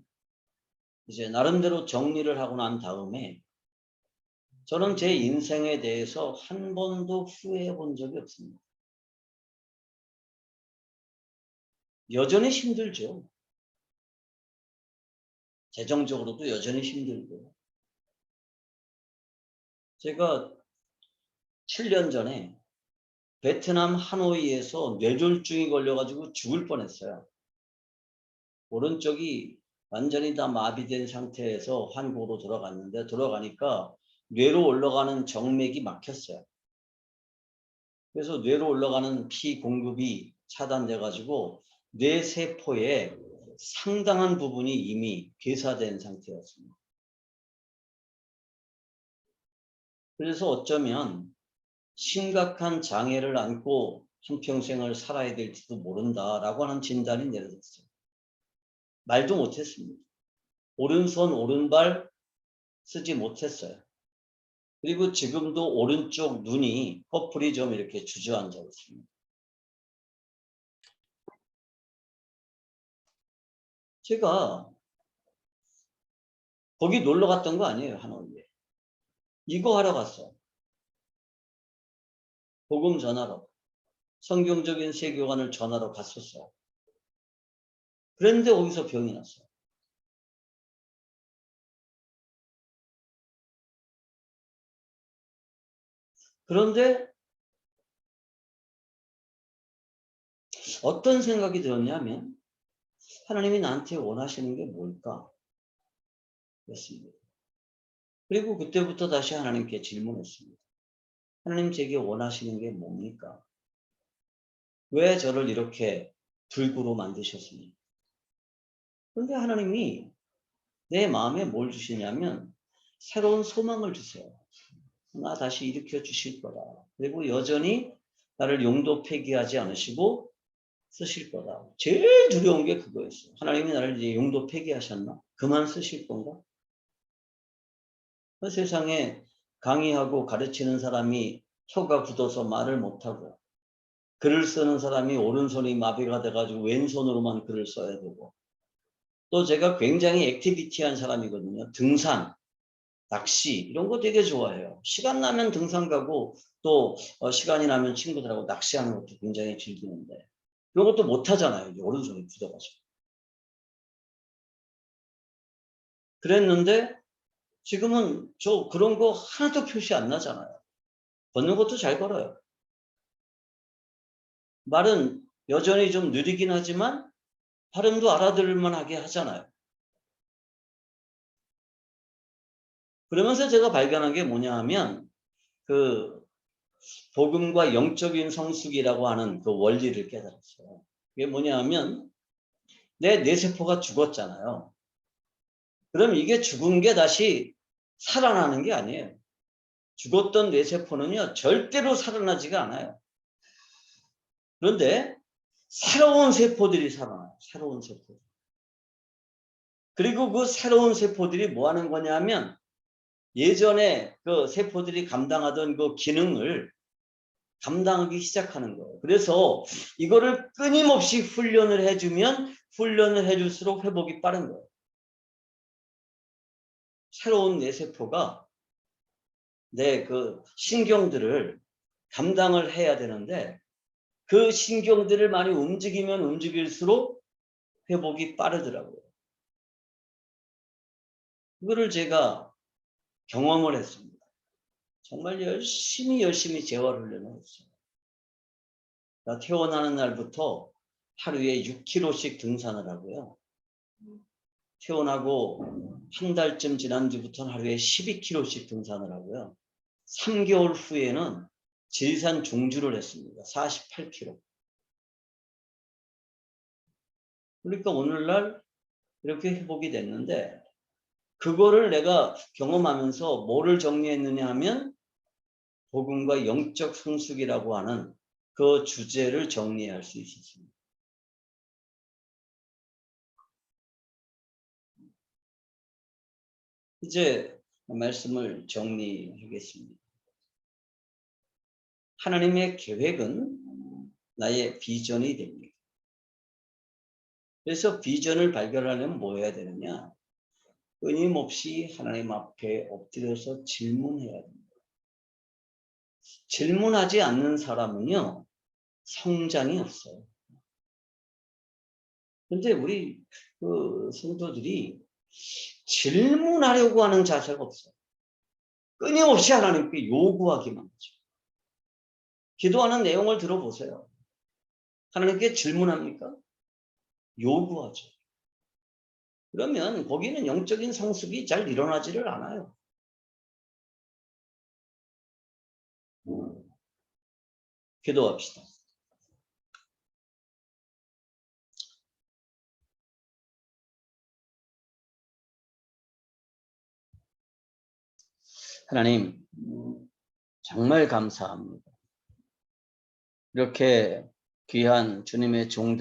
이제 나름대로 정리를 하고 난 다음에 저는 제 인생에 대해서 한 번도 후회해 본 적이 없습니다. 여전히 힘들죠. 재정적으로도 여전히 힘들고. 제가 7년 전에 베트남 하노이에서 뇌졸중이 걸려가지고 죽을 뻔했어요. 오른쪽이 완전히 다 마비된 상태에서 한국으로 돌아갔는데 돌아가니까 뇌로 올라가는 정맥이 막혔어요. 그래서 뇌로 올라가는 피 공급이 차단돼가지고 뇌세포의 상당한 부분이 이미 괴사된 상태였습니다. 그래서 어쩌면 심각한 장애를 안고 한평생을 살아야 될지도 모른다라고 하는 진단이 내려졌어요. 말도 못했습니다. 오른손 오른발 쓰지 못했어요. 그리고 지금도 오른쪽 눈이 커플이 좀 이렇게 주저앉아 있습니다. 제가 거기 놀러 갔던 거 아니에요, 하노이에. 이거 하러 갔어. 복음 전하러. 성경적인 세계관을 전하러 갔었어. 그런데 거기서 병이 났어. 그런데 어떤 생각이 들었냐면 하나님이 나한테 원하시는 게 뭘까? 였습니다. 그리고 그때부터 다시 하나님께 질문했습니다. 하나님 제게 원하시는 게 뭡니까? 왜 저를 이렇게 불구로 만드셨습니까? 그런데 하나님이 내 마음에 뭘 주시냐면 새로운 소망을 주세요. 나 다시 일으켜 주실 거다. 그리고 여전히 나를 용도 폐기하지 않으시고 쓰실 거다. 제일 두려운 게 그거였어요. 하나님이 나를 이제 용도 폐기하셨나? 그만 쓰실 건가? 그 세상에 강의하고 가르치는 사람이 혀가 굳어서 말을 못하고 글을 쓰는 사람이 오른손이 마비가 돼가지고 왼손으로만 글을 써야 되고 또 제가 굉장히 액티비티한 사람이거든요. 등산, 낚시 이런 거 되게 좋아해요. 시간 나면 등산 가고 또 시간이 나면 친구들하고 낚시하는 것도 굉장히 즐기는데 그런 것도 못하잖아요. 이제 오른손이 굳어가지고. 그랬는데 지금은 저 그런 거 하나도 표시 안 나잖아요. 걷는 것도 잘 걸어요. 말은 여전히 좀 느리긴 하지만 발음도 알아들을 만하게 하잖아요. 그러면서 제가 발견한 게 뭐냐 하면 그 복음과 영적인 성숙이라고 하는 그 원리를 깨달았어요. 그게 뭐냐 하면 내 뇌세포가 죽었잖아요. 그럼 이게 죽은 게 다시 살아나는 게 아니에요. 죽었던 뇌세포는요 절대로 살아나지가 않아요. 그런데 새로운 세포들이 살아나요. 새로운 세포들. 그리고 그 새로운 세포들이 뭐 하는 거냐면 예전에 그 세포들이 감당하던 그 기능을 감당하기 시작하는 거예요. 그래서 이거를 끊임없이 훈련을 해주면 훈련을 해줄수록 회복이 빠른 거예요. 새로운 뇌세포가 내 그 신경들을 감당을 해야 되는데 그 신경들을 많이 움직이면 움직일수록 회복이 빠르더라고요. 그거를 제가 경험을 했습니다. 정말 열심히 재활훈련을 했어요. 태어나는 날부터 하루에 6km씩 등산을 하고요. 태어나고 한 달쯤 지난 뒤부터는 하루에 12km씩 등산을 하고요. 3개월 후에는 지리산 중주를 했습니다. 48km. 그러니까 오늘날 이렇게 회복이 됐는데, 그거를 내가 경험하면서 뭐를 정리했느냐 하면 복음과 영적 성숙이라고 하는 그 주제를 정리할 수 있었습니다. 이제 말씀을 정리하겠습니다. 하나님의 계획은 나의 비전이 됩니다. 그래서 비전을 발견하려면 뭐 해야 되느냐? 끊임없이 하나님 앞에 엎드려서 질문해야 됩니다. 질문하지 않는 사람은요, 성장이 없어요. 그런데 우리 성도들이 질문하려고 하는 자세가 없어요. 끊임없이 하나님께 요구하기만 하죠. 기도하는 내용을 들어보세요. 하나님께 질문합니까? 요구하죠. 그러면 거기는 영적인 성숙이 잘 일어나지를 않아요. 기도합시다. 하나님, 정말 감사합니다. 이렇게 귀한 주님의 종들